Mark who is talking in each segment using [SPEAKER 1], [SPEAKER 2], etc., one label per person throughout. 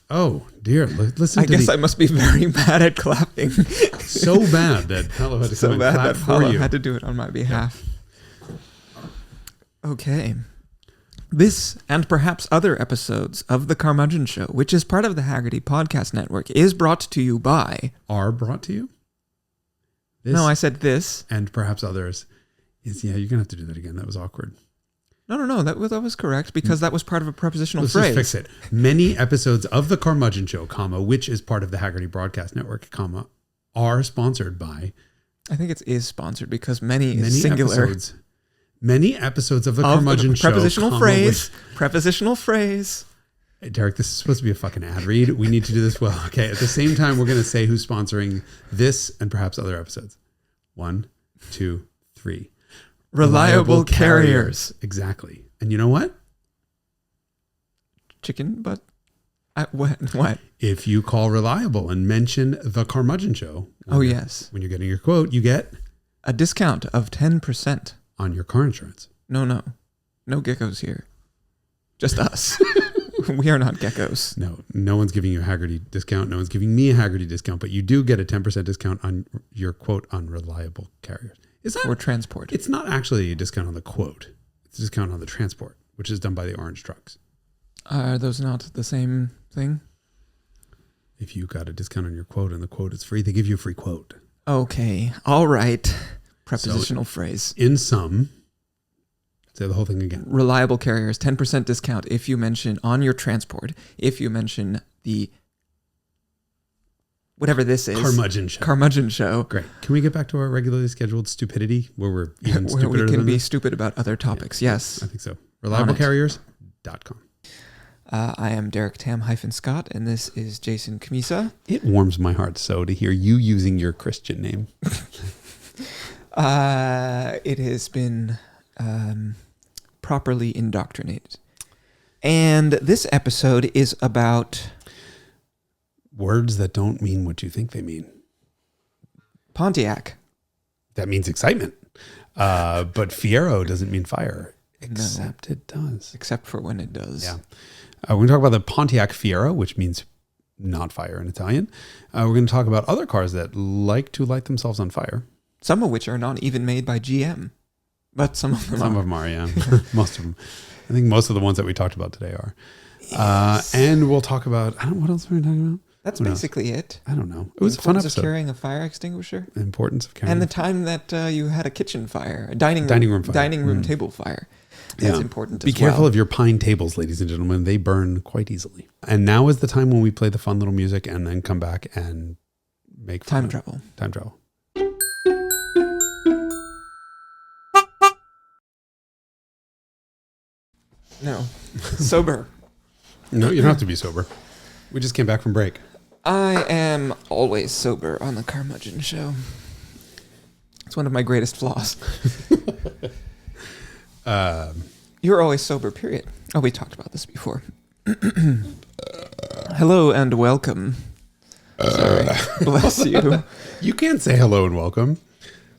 [SPEAKER 1] Oh, dear. Listen
[SPEAKER 2] I guess I must be very bad at clapping.
[SPEAKER 1] So bad that Paolo had to come and clap for you.
[SPEAKER 2] Had to do it on my behalf. Yeah. Okay. This and perhaps other episodes of The Carmudgeon Show, which is part of the Hagerty Podcast Network, is brought to you by...
[SPEAKER 1] Are brought to you? This,
[SPEAKER 2] no, I said this.
[SPEAKER 1] And perhaps others. You're going to have to do that again. That was awkward.
[SPEAKER 2] No. That was correct because that was part of a prepositional
[SPEAKER 1] Let's
[SPEAKER 2] phrase.
[SPEAKER 1] Just fix it. Many episodes of The Carmudgeon Show, comma, which is part of the Hagerty Broadcast Network, comma, are sponsored by...
[SPEAKER 2] I think it is sponsored because many is singular.
[SPEAKER 1] Many episodes of The Carmudgeon Show,
[SPEAKER 2] prepositional phrase. Prepositional phrase.
[SPEAKER 1] Hey, Derek, this is supposed to be a fucking ad read. We need to do this well. Okay. At the same time, we're going to say who's sponsoring this and perhaps other episodes. 1, 2, 3.
[SPEAKER 2] Reliable carriers.
[SPEAKER 1] Exactly. And you know what?
[SPEAKER 2] Chicken butt? What?
[SPEAKER 1] If you call Reliable and mention The Carmudgeon Show.
[SPEAKER 2] Yes.
[SPEAKER 1] When you're getting your quote, you get...
[SPEAKER 2] a discount of 10%.
[SPEAKER 1] On your car insurance.
[SPEAKER 2] No. No geckos here. Just us. We are not geckos.
[SPEAKER 1] No one's giving you a Hagerty discount. No one's giving me a Hagerty discount, but you do get a 10% discount on your quote on reliable carriers.
[SPEAKER 2] Or transport.
[SPEAKER 1] It's not actually a discount on the quote. It's a discount on the transport, which is done by the orange trucks.
[SPEAKER 2] Are those not the same thing?
[SPEAKER 1] If you got a discount on your quote and the quote is free, they give you a free quote.
[SPEAKER 2] Okay. All right. Prepositional phrase.
[SPEAKER 1] In sum, say the whole thing again.
[SPEAKER 2] Reliable carriers, 10% discount if you mention on your transport, if you mention the whatever this is. Carmudgeon Show.
[SPEAKER 1] Great. Can we get back to our regularly scheduled stupidity where we're even stupider
[SPEAKER 2] where we can be
[SPEAKER 1] this?
[SPEAKER 2] stupid about other topics. Yeah, yes.
[SPEAKER 1] I think so. ReliableCarriers.com.
[SPEAKER 2] I am Derek Tam-Scott, and this is Jason Cammisa.
[SPEAKER 1] It warms my heart so to hear you using your Christian name.
[SPEAKER 2] It has been properly indoctrinated. And this episode is about...
[SPEAKER 1] words that don't mean what you think they mean.
[SPEAKER 2] Pontiac.
[SPEAKER 1] That means excitement. But Fiero doesn't mean fire. Except it does.
[SPEAKER 2] Except for when it does.
[SPEAKER 1] Yeah. We're going to talk about the Pontiac Fiero, which means not fire in Italian. We're going to talk about other cars that like to light themselves on fire.
[SPEAKER 2] Some of which are not even made by GM. But some of them are.
[SPEAKER 1] Some of them are, yeah. Most of them. I think most of the ones that we talked about today are. Yes. And we'll talk about, what else were we talking about?
[SPEAKER 2] That's basically it.
[SPEAKER 1] I don't know. It was a fun episode.
[SPEAKER 2] The importance of carrying a fire extinguisher.
[SPEAKER 1] The importance of carrying.
[SPEAKER 2] And the time that you had a kitchen fire, a dining room table fire. That's important as well.
[SPEAKER 1] Be careful of your pine tables, ladies and gentlemen. They burn quite easily. And now is the time when we play the fun little music and then come back and make
[SPEAKER 2] time travel.
[SPEAKER 1] Time travel.
[SPEAKER 2] No. Sober.
[SPEAKER 1] No, you don't have to be sober. We just came back from break.
[SPEAKER 2] I am always sober on the Carmudgeon Show. It's one of my greatest flaws. You're always sober, period. Oh, we talked about this before. Hello and welcome. Sorry. Bless you.
[SPEAKER 1] You can't say hello and welcome.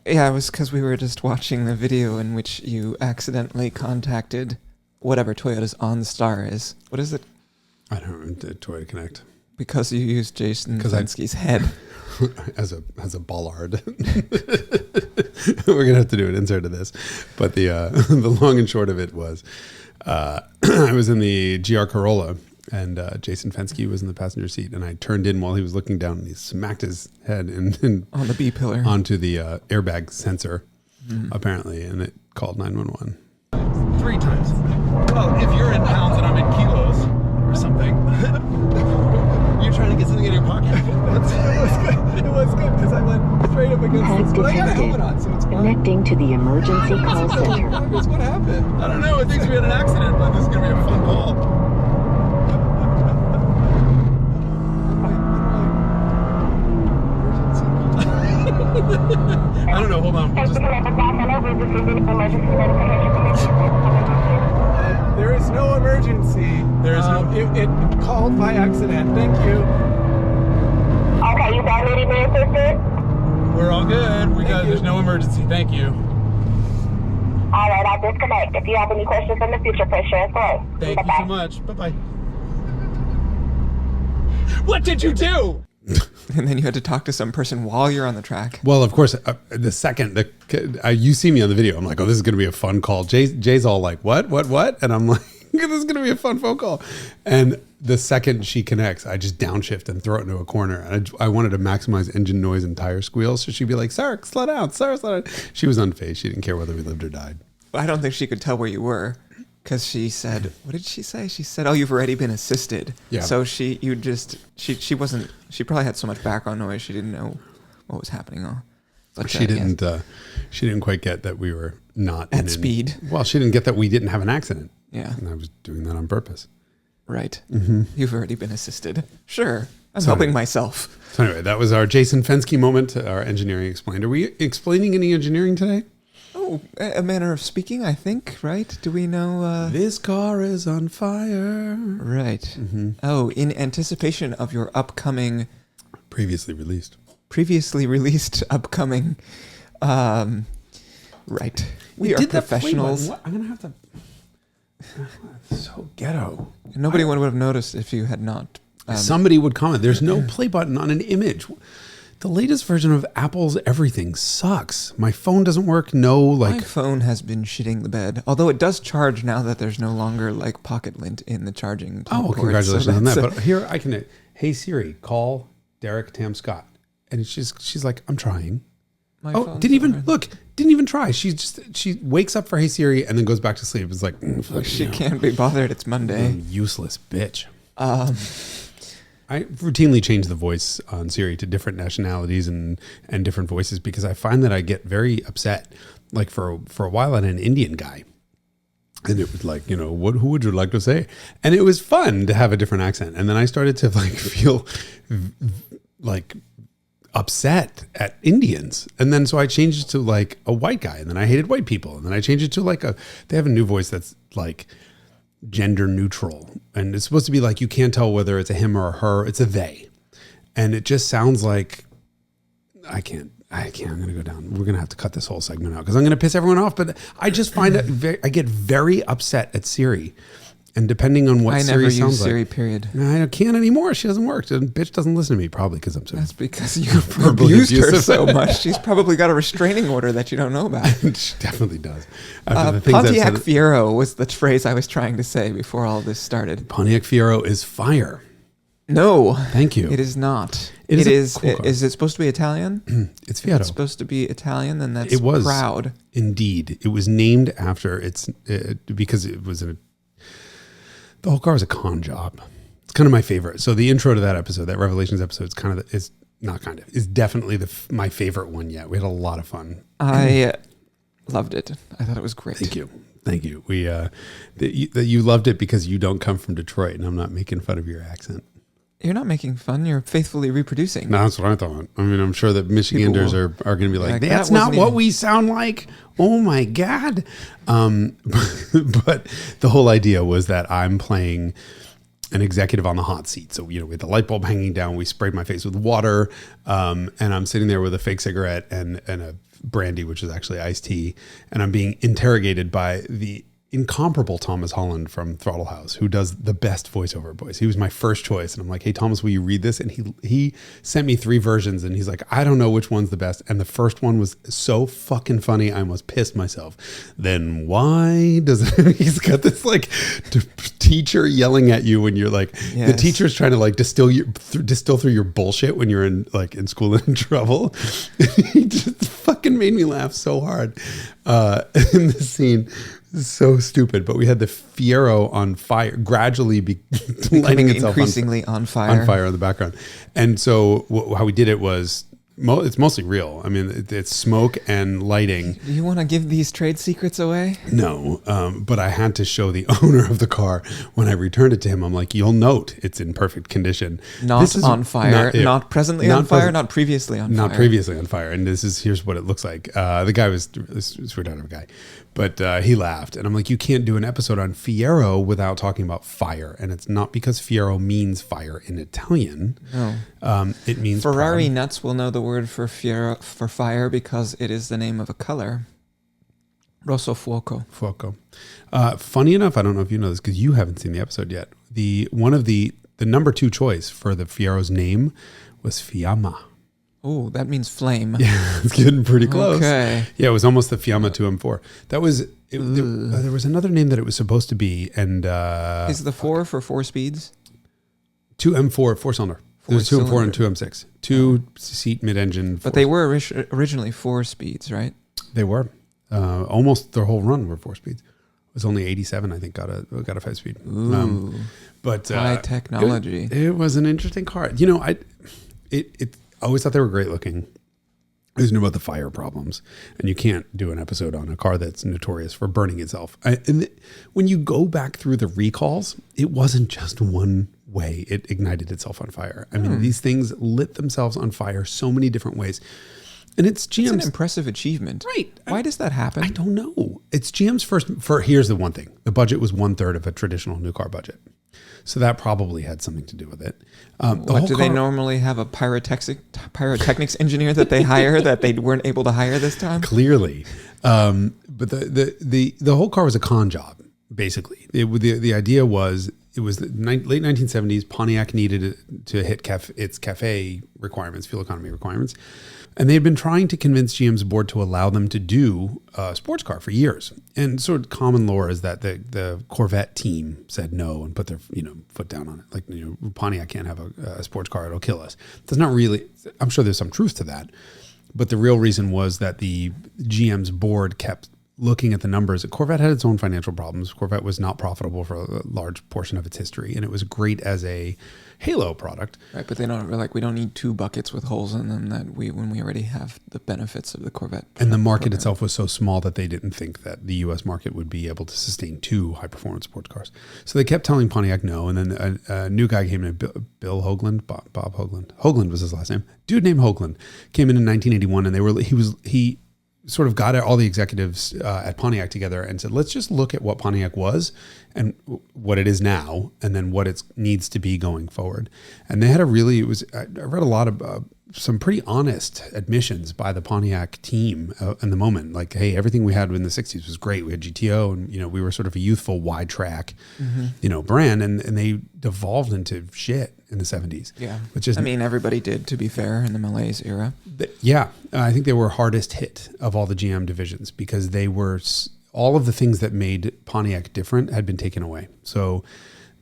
[SPEAKER 2] Yeah, it was because we were just watching the video in which you accidentally contacted whatever Toyota's OnStar is. What is it? I
[SPEAKER 1] don't know. Toyota Connect.
[SPEAKER 2] Because you used Jason Fenske's head.
[SPEAKER 1] As a bollard. We're going to have to do an insert of this. But the long and short of it was I was in the GR Corolla and Jason Fenske was in the passenger seat, and I turned in while he was looking down, and he smacked his head
[SPEAKER 2] on the B pillar
[SPEAKER 1] onto the airbag sensor, apparently, and it called 911.
[SPEAKER 3] 3 times. Well, if you're in pounds and I'm in kilos or something. You're trying to get something in your pocket? It was good because I went straight up against the... But I got a helmet on, so it's fine.
[SPEAKER 4] Connecting to the emergency call center.
[SPEAKER 3] What happened? I don't know. It thinks we had an accident, but this is going to be a fun call. I don't know. Hold on. There is no emergency. There is no. It called by accident. Thank you.
[SPEAKER 5] Okay, you got any man assisted?
[SPEAKER 3] We're all good. There's no emergency. Thank you.
[SPEAKER 5] All right, I'll disconnect. If you have any questions in the future, press share 4.
[SPEAKER 3] Thank you so much. Bye bye. What did you do?
[SPEAKER 2] And then you had to talk to some person while you're on the track.
[SPEAKER 1] Well, of course, the second you see me on the video, I'm like, oh, this is going to be a fun call. Jay's all like, what? And I'm like, this is going to be a fun phone call. And the second she connects, I just downshift and throw it into a corner. And I wanted to maximize engine noise and tire squeals. So she'd be like, sir, slow down, sir, slow down. She was unfazed. She didn't care whether we lived or died.
[SPEAKER 2] I don't think she could tell where you were. Because she said, what did she say? She said, oh, you've already been assisted.
[SPEAKER 1] Yeah.
[SPEAKER 2] So she probably had so much background noise she didn't know what was happening. But
[SPEAKER 1] she didn't quite get that we were not
[SPEAKER 2] at speed.
[SPEAKER 1] Well, she didn't get that we didn't have an accident.
[SPEAKER 2] Yeah.
[SPEAKER 1] And I was doing that on purpose.
[SPEAKER 2] Right.
[SPEAKER 1] Mm-hmm.
[SPEAKER 2] You've already been assisted. Sure. I'm helping myself.
[SPEAKER 1] So anyway, that was our Jason Fensky moment, our engineering explained. Are we explaining any engineering today?
[SPEAKER 2] Oh, a manner of speaking, I think, right? Do we know?
[SPEAKER 1] This car is on fire.
[SPEAKER 2] Right. Mm-hmm. Oh, in anticipation of your upcoming...
[SPEAKER 1] Previously released
[SPEAKER 2] upcoming... right. We are professionals.
[SPEAKER 1] I'm going to have to... So ghetto.
[SPEAKER 2] Nobody would have noticed if you had not...
[SPEAKER 1] Somebody would comment. There's no play button on an image. The latest version of Apple's everything sucks. My phone doesn't work. My
[SPEAKER 2] phone has been shitting the bed. Although it does charge now that there's no longer like pocket lint in the charging port.
[SPEAKER 1] Congratulations on that. But here I can, hey Siri, call Derek Tam-Scott. And she's like, I'm trying. Didn't even try. She wakes up for Hey Siri and then goes back to sleep. It's like,
[SPEAKER 2] she can't be bothered. It's Monday.
[SPEAKER 1] Useless bitch. I routinely change the voice on Siri to different nationalities and different voices because I find that I get very upset. Like for a while, I had an Indian guy, and it was like, who would you like to say? And it was fun to have a different accent. And then I started to feel like upset at Indians, and then so I changed it to like a white guy, and then I hated white people, and then I changed it to they have a new voice that's like gender neutral, and it's supposed to be like you can't tell whether it's a him or a her, it's a they, and it just sounds like I can't I'm gonna go down. We're gonna have to cut this whole segment out because I'm gonna piss everyone off. But I just find it I get very upset at Siri, and depending on what Siri sounds like, I never use
[SPEAKER 2] Siri. Period.
[SPEAKER 1] I can't anymore. She doesn't work. The bitch doesn't listen to me probably because I'm so.
[SPEAKER 2] That's because you abused her so much. She's probably got a restraining order that you don't know about.
[SPEAKER 1] She definitely does.
[SPEAKER 2] Pontiac Fiero was the phrase I was trying to say before all this started.
[SPEAKER 1] Pontiac Fiero is fire.
[SPEAKER 2] No,
[SPEAKER 1] thank you.
[SPEAKER 2] It is not. It is. Cool is it supposed to be Italian?
[SPEAKER 1] It's Fiero.
[SPEAKER 2] If it's supposed to be Italian, then that's proud.
[SPEAKER 1] Indeed, it was named after because it was the whole car was a con job. It's kind of my favorite. So the intro to that episode, that Revelations episode, is definitely my favorite one yet. We had a lot of fun.
[SPEAKER 2] I loved it. I thought it was great.
[SPEAKER 1] Thank you. We you loved it because you don't come from Detroit, and I'm not making fun of your accent.
[SPEAKER 2] You're not making fun. You're faithfully reproducing.
[SPEAKER 1] No, that's what I thought. I mean, I'm sure that Michiganders are going to be like, that's not what we sound like. Oh my God. But the whole idea was that I'm playing an executive on the hot seat. So, we had the light bulb hanging down. We sprayed my face with water. And I'm sitting there with a fake cigarette and a brandy, which is actually iced tea. And I'm being interrogated by the incomparable Thomas Holland from Throttle House, who does the best voiceover voice. He was my first choice, and I'm like, hey Thomas, will you read this? And he sent me 3 versions, and he's like, I don't know which one's the best. And the first one was so fucking funny, I almost pissed myself. Then why does he's got this teacher yelling at you when you're the teacher's trying to distill through your bullshit when you're in school and in trouble. He just fucking made me laugh so hard in this scene. So stupid, but we had the Fiero on fire, gradually lighting itself
[SPEAKER 2] increasingly on fire
[SPEAKER 1] in the background. And so how we did it was, it's mostly real. I mean, it's smoke and lighting.
[SPEAKER 2] Do you want to give these trade secrets away?
[SPEAKER 1] No, but I had to show the owner of the car when I returned it to him. I'm like, you'll note it's in perfect condition.
[SPEAKER 2] Not on fire, not presently on fire, not previously on fire.
[SPEAKER 1] Not previously on fire. And here's what it looks like. The guy was a sweet out of a guy. But he laughed. And I'm like, you can't do an episode on Fiero without talking about fire. And it's not because Fiero means fire in Italian. No. It means
[SPEAKER 2] Ferrari nuts will know the word for Fiero, for fire, because it is the name of a color. Rosso Fuoco.
[SPEAKER 1] Funny enough, I don't know if you know this because you haven't seen the episode yet. One of the the number 2 choice for the Fiero's name was Fiamma.
[SPEAKER 2] Oh, that means flame.
[SPEAKER 1] Yeah, it's getting pretty close.
[SPEAKER 2] Okay.
[SPEAKER 1] Yeah, it was almost the Fiamma 2M4. That was there was another name that it was supposed to be, and
[SPEAKER 2] Is the 4 for 4 speeds?
[SPEAKER 1] 2M4 4-cylinder. There's 2M4 and 2M6, 2-seat mid-engine.
[SPEAKER 2] But they were originally 4 speeds, right?
[SPEAKER 1] They were almost their whole run were 4 speeds. It was only 87, I think, got a 5-speed.
[SPEAKER 2] Ooh,
[SPEAKER 1] but
[SPEAKER 2] high technology.
[SPEAKER 1] It was an interesting car. You know, I always thought they were great looking. I always knew about the fire problems, and you can't do an episode on a car that's notorious for burning itself. When you go back through the recalls, it wasn't just one way it ignited itself on fire. I mean, these things lit themselves on fire so many different ways. And it's GM's...
[SPEAKER 2] It's an impressive achievement.
[SPEAKER 1] Right.
[SPEAKER 2] Why does that happen?
[SPEAKER 1] I don't know. It's GM's here's the one thing. The budget was 1/3 of a traditional new car budget. So that probably had something to do with it.
[SPEAKER 2] They normally have a pyrotechnics engineer that they hire that they weren't able to hire this time?
[SPEAKER 1] Clearly. But the whole car was a con job, basically. The idea was, it was the late 1970s. Pontiac needed to hit its CAFE requirements, fuel economy requirements. And they had been trying to convince GM's board to allow them to do a sports car for years. And sort of common lore is that the Corvette team said no and put their foot down on it. Like, Pontiac can't have a sports car; it'll kill us. There's not really. I'm sure there's some truth to that, but the real reason was that the GM's board kept looking at the numbers. Corvette had its own financial problems. Corvette was not profitable for a large portion of its history, and it was great as a halo product.
[SPEAKER 2] Right, but we don't need 2 buckets with holes in them when we already have the benefits of the Corvette.
[SPEAKER 1] And the market itself was so small that they didn't think that the U.S. market would be able to sustain 2 high-performance sports cars. So they kept telling Pontiac no, and then a new guy came in, Bill Hoagland, Bob Hoagland. Hoagland was his last name. Dude named Hoagland came in 1981, and he sort of got all the executives at Pontiac together and said, let's just look at what Pontiac was and what it is now, and then what it needs to be going forward. And they had I read a lot of some pretty honest admissions by the Pontiac team in the moment. Like, hey, everything we had in the 60s was great. We had GTO, and we were sort of a youthful wide track, brand, and they devolved into shit in the 70s.
[SPEAKER 2] Yeah. Everybody did, to be fair, in the Malaise era.
[SPEAKER 1] Yeah. I think they were hardest hit of all the GM divisions because they were, all of the things that made Pontiac different had been taken away. So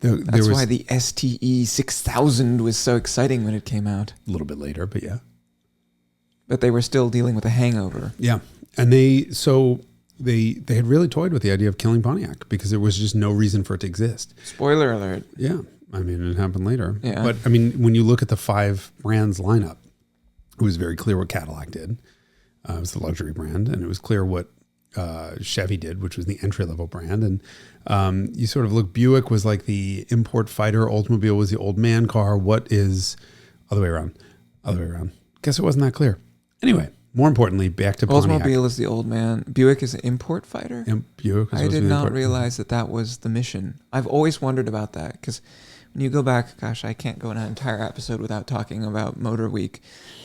[SPEAKER 1] that's
[SPEAKER 2] why the STE 6000 was so exciting when it came out.
[SPEAKER 1] A little bit later, but yeah.
[SPEAKER 2] But they were still dealing with a hangover.
[SPEAKER 1] Yeah. And they had really toyed with the idea of killing Pontiac because there was just no reason for it to exist.
[SPEAKER 2] Spoiler alert.
[SPEAKER 1] Yeah. It happened later.
[SPEAKER 2] Yeah.
[SPEAKER 1] But when you look at the 5 brands lineup, it was very clear what Cadillac did. It was the luxury brand, and it was clear what Chevy did, which was the entry-level brand. And you sort of look, Buick was like the import fighter, Oldsmobile was the old man car. What is other way around? Guess it wasn't that clear. Anyway, more importantly, back to Pontiac.
[SPEAKER 2] Oldsmobile is the old man. Buick is an import fighter?
[SPEAKER 1] Buick
[SPEAKER 2] I did not realize that was the mission. I've always wondered about that because when you go back, gosh, I can't go in an entire episode without talking about Motor Week.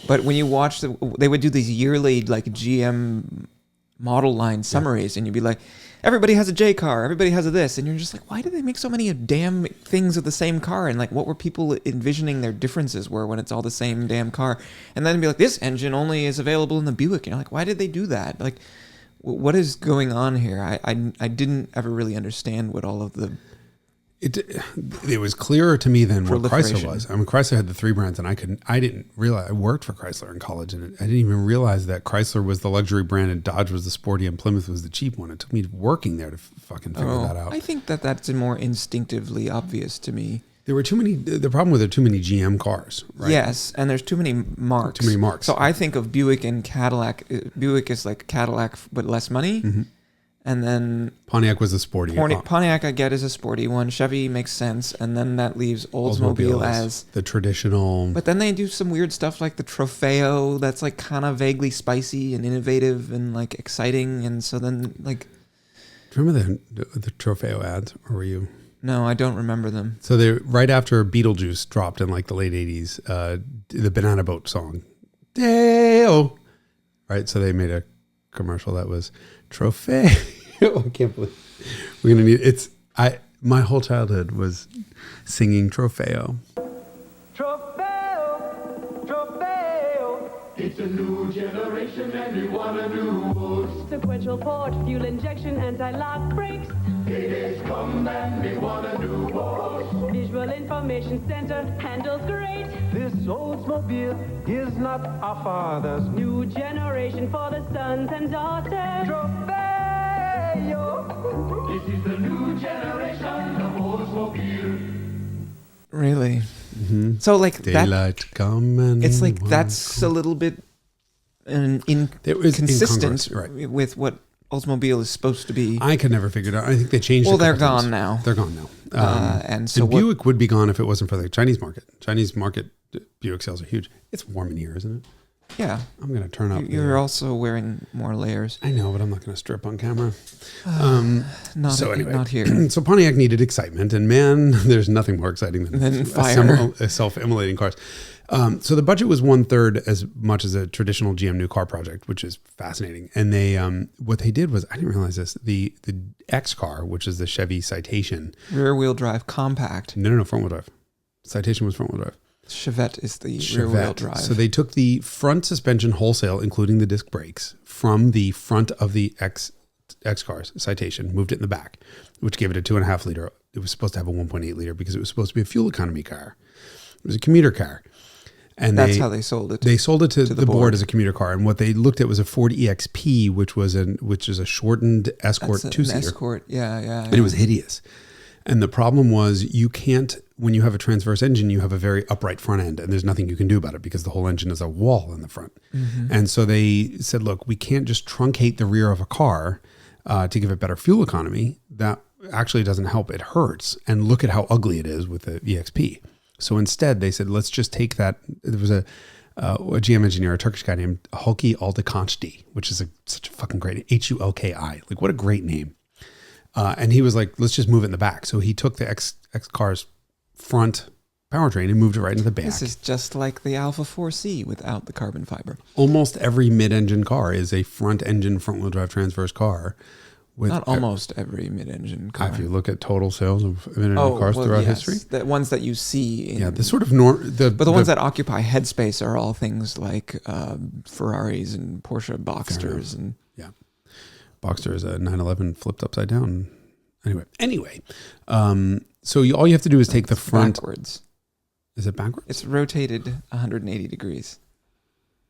[SPEAKER 2] But when you watch, they would do these yearly GM model line summaries, and you'd be like, everybody has a J car, everybody has a this, and you're just like, why do they make so many damn things of the same car? And what were people envisioning their differences were when it's all the same damn car? And then be like, this engine only is available in the Buick. And you're like, why did they do that? What is going on here? I didn't ever really understand what all of the...
[SPEAKER 1] It was clearer to me than what Chrysler was. Chrysler had the 3 brands, and I didn't realize. I worked for Chrysler in college, and I didn't even realize that Chrysler was the luxury brand and Dodge was the sporty and Plymouth was the cheap one. It took me working there to fucking figure that out.
[SPEAKER 2] I think that's more instinctively obvious to me.
[SPEAKER 1] There were too many. The problem with there are too many GM cars, right?
[SPEAKER 2] Yes, and there's too many marks. So I think of Buick and Cadillac. Buick is like Cadillac, but less money. Mm-hmm. And then
[SPEAKER 1] Pontiac was a sporty.
[SPEAKER 2] Pontiac, I get, is a sporty one. Chevy makes sense, and then that leaves Oldsmobile as
[SPEAKER 1] the traditional.
[SPEAKER 2] But then they do some weird stuff like the Trofeo, that's kind of vaguely spicy and innovative and exciting. And so then
[SPEAKER 1] remember the Trofeo ads, or were you?
[SPEAKER 2] No, I don't remember them.
[SPEAKER 1] So they right after Beetlejuice dropped in the late 80s, the Banana Boat song, Deo. Right, so they made a commercial that was Trofeo. I can't believe we're gonna need it's. My whole childhood was singing Trofeo.
[SPEAKER 6] It's a new generation and we want a new boost.
[SPEAKER 7] Sequential port, fuel injection, anti-lock brakes.
[SPEAKER 6] It is come and we want a new boost.
[SPEAKER 7] Visual information center, handles great.
[SPEAKER 3] This Oldsmobile is not our father's.
[SPEAKER 7] New generation for the sons and daughters.
[SPEAKER 6] This is the new generation of Oldsmobile.
[SPEAKER 2] Really? So like
[SPEAKER 1] Daylight
[SPEAKER 2] that,
[SPEAKER 1] coming.
[SPEAKER 2] it's like that's a little bit inconsistent
[SPEAKER 1] right.
[SPEAKER 2] with what Oldsmobile is supposed to be.
[SPEAKER 1] I could never figure it out. I think they changed.
[SPEAKER 2] Well,
[SPEAKER 1] a
[SPEAKER 2] they're
[SPEAKER 1] couple
[SPEAKER 2] gone
[SPEAKER 1] times.
[SPEAKER 2] now.
[SPEAKER 1] They're gone now.
[SPEAKER 2] And so
[SPEAKER 1] Buick would be gone if it wasn't for the Chinese market. Chinese market Buick sales are huge. It's warm in here, isn't it?
[SPEAKER 2] Yeah.
[SPEAKER 1] I'm going to turn up.
[SPEAKER 2] You're also wearing more layers.
[SPEAKER 1] I know, but I'm not going to strip on camera.
[SPEAKER 2] Not here.
[SPEAKER 1] So Pontiac needed excitement, and man, there's nothing more exciting than
[SPEAKER 2] fire.
[SPEAKER 1] Self-immolating cars. So the budget was 1/3 as much as a traditional GM new car project, which is fascinating. And they, what they did was, I didn't realize this, the X car, which is the Chevy Citation.
[SPEAKER 2] Rear wheel drive compact.
[SPEAKER 1] No, front wheel drive. Citation was front wheel drive.
[SPEAKER 2] Chevette is the rear wheel drive.
[SPEAKER 1] So they took the front suspension wholesale, including the disc brakes, from the front of the X cars Citation, moved it in the back, which gave it a 2.5 liter. It was supposed to have a 1.8 liter because it was supposed to be a fuel economy car. It was a commuter car. And
[SPEAKER 2] that's how they sold it.
[SPEAKER 1] They sold it to the board as a commuter car, and what they looked at was a Ford EXP, which is a shortened Escort two-seater.
[SPEAKER 2] Escort, yeah.
[SPEAKER 1] And it was hideous. And the problem was you can't, when you have a transverse engine, you have a very upright front end, and there's nothing you can do about it because the whole engine is a wall in the front. Mm-hmm. And so they said, look, we can't just truncate the rear of a car to give it better fuel economy. That actually doesn't help. It hurts. And look at how ugly it is with the EXP. So instead, they said, let's just take that. There was a GM engineer, a Turkish guy named Hulki Aldıkançdi, which is such a fucking great name. Hulki. Like, what a great name. And he was like, let's just move it in the back. So he took the X car's front powertrain and moved it right into the back.
[SPEAKER 2] This is just like the Alpha 4C without the carbon fiber.
[SPEAKER 1] Almost every mid-engine car is a front-engine, front-wheel drive transverse car.
[SPEAKER 2] Not almost every mid-engine car.
[SPEAKER 1] If you look at total sales of mid-engine cars throughout history.
[SPEAKER 2] The ones that you see.
[SPEAKER 1] The sort of
[SPEAKER 2] but the ones that occupy headspace are all things like Ferraris and Porsche Boxsters. And
[SPEAKER 1] Boxster is a 911 flipped upside down. Anyway. So all you have to do is take the front.
[SPEAKER 2] Backwards.
[SPEAKER 1] Is it backwards?
[SPEAKER 2] It's rotated 180 degrees.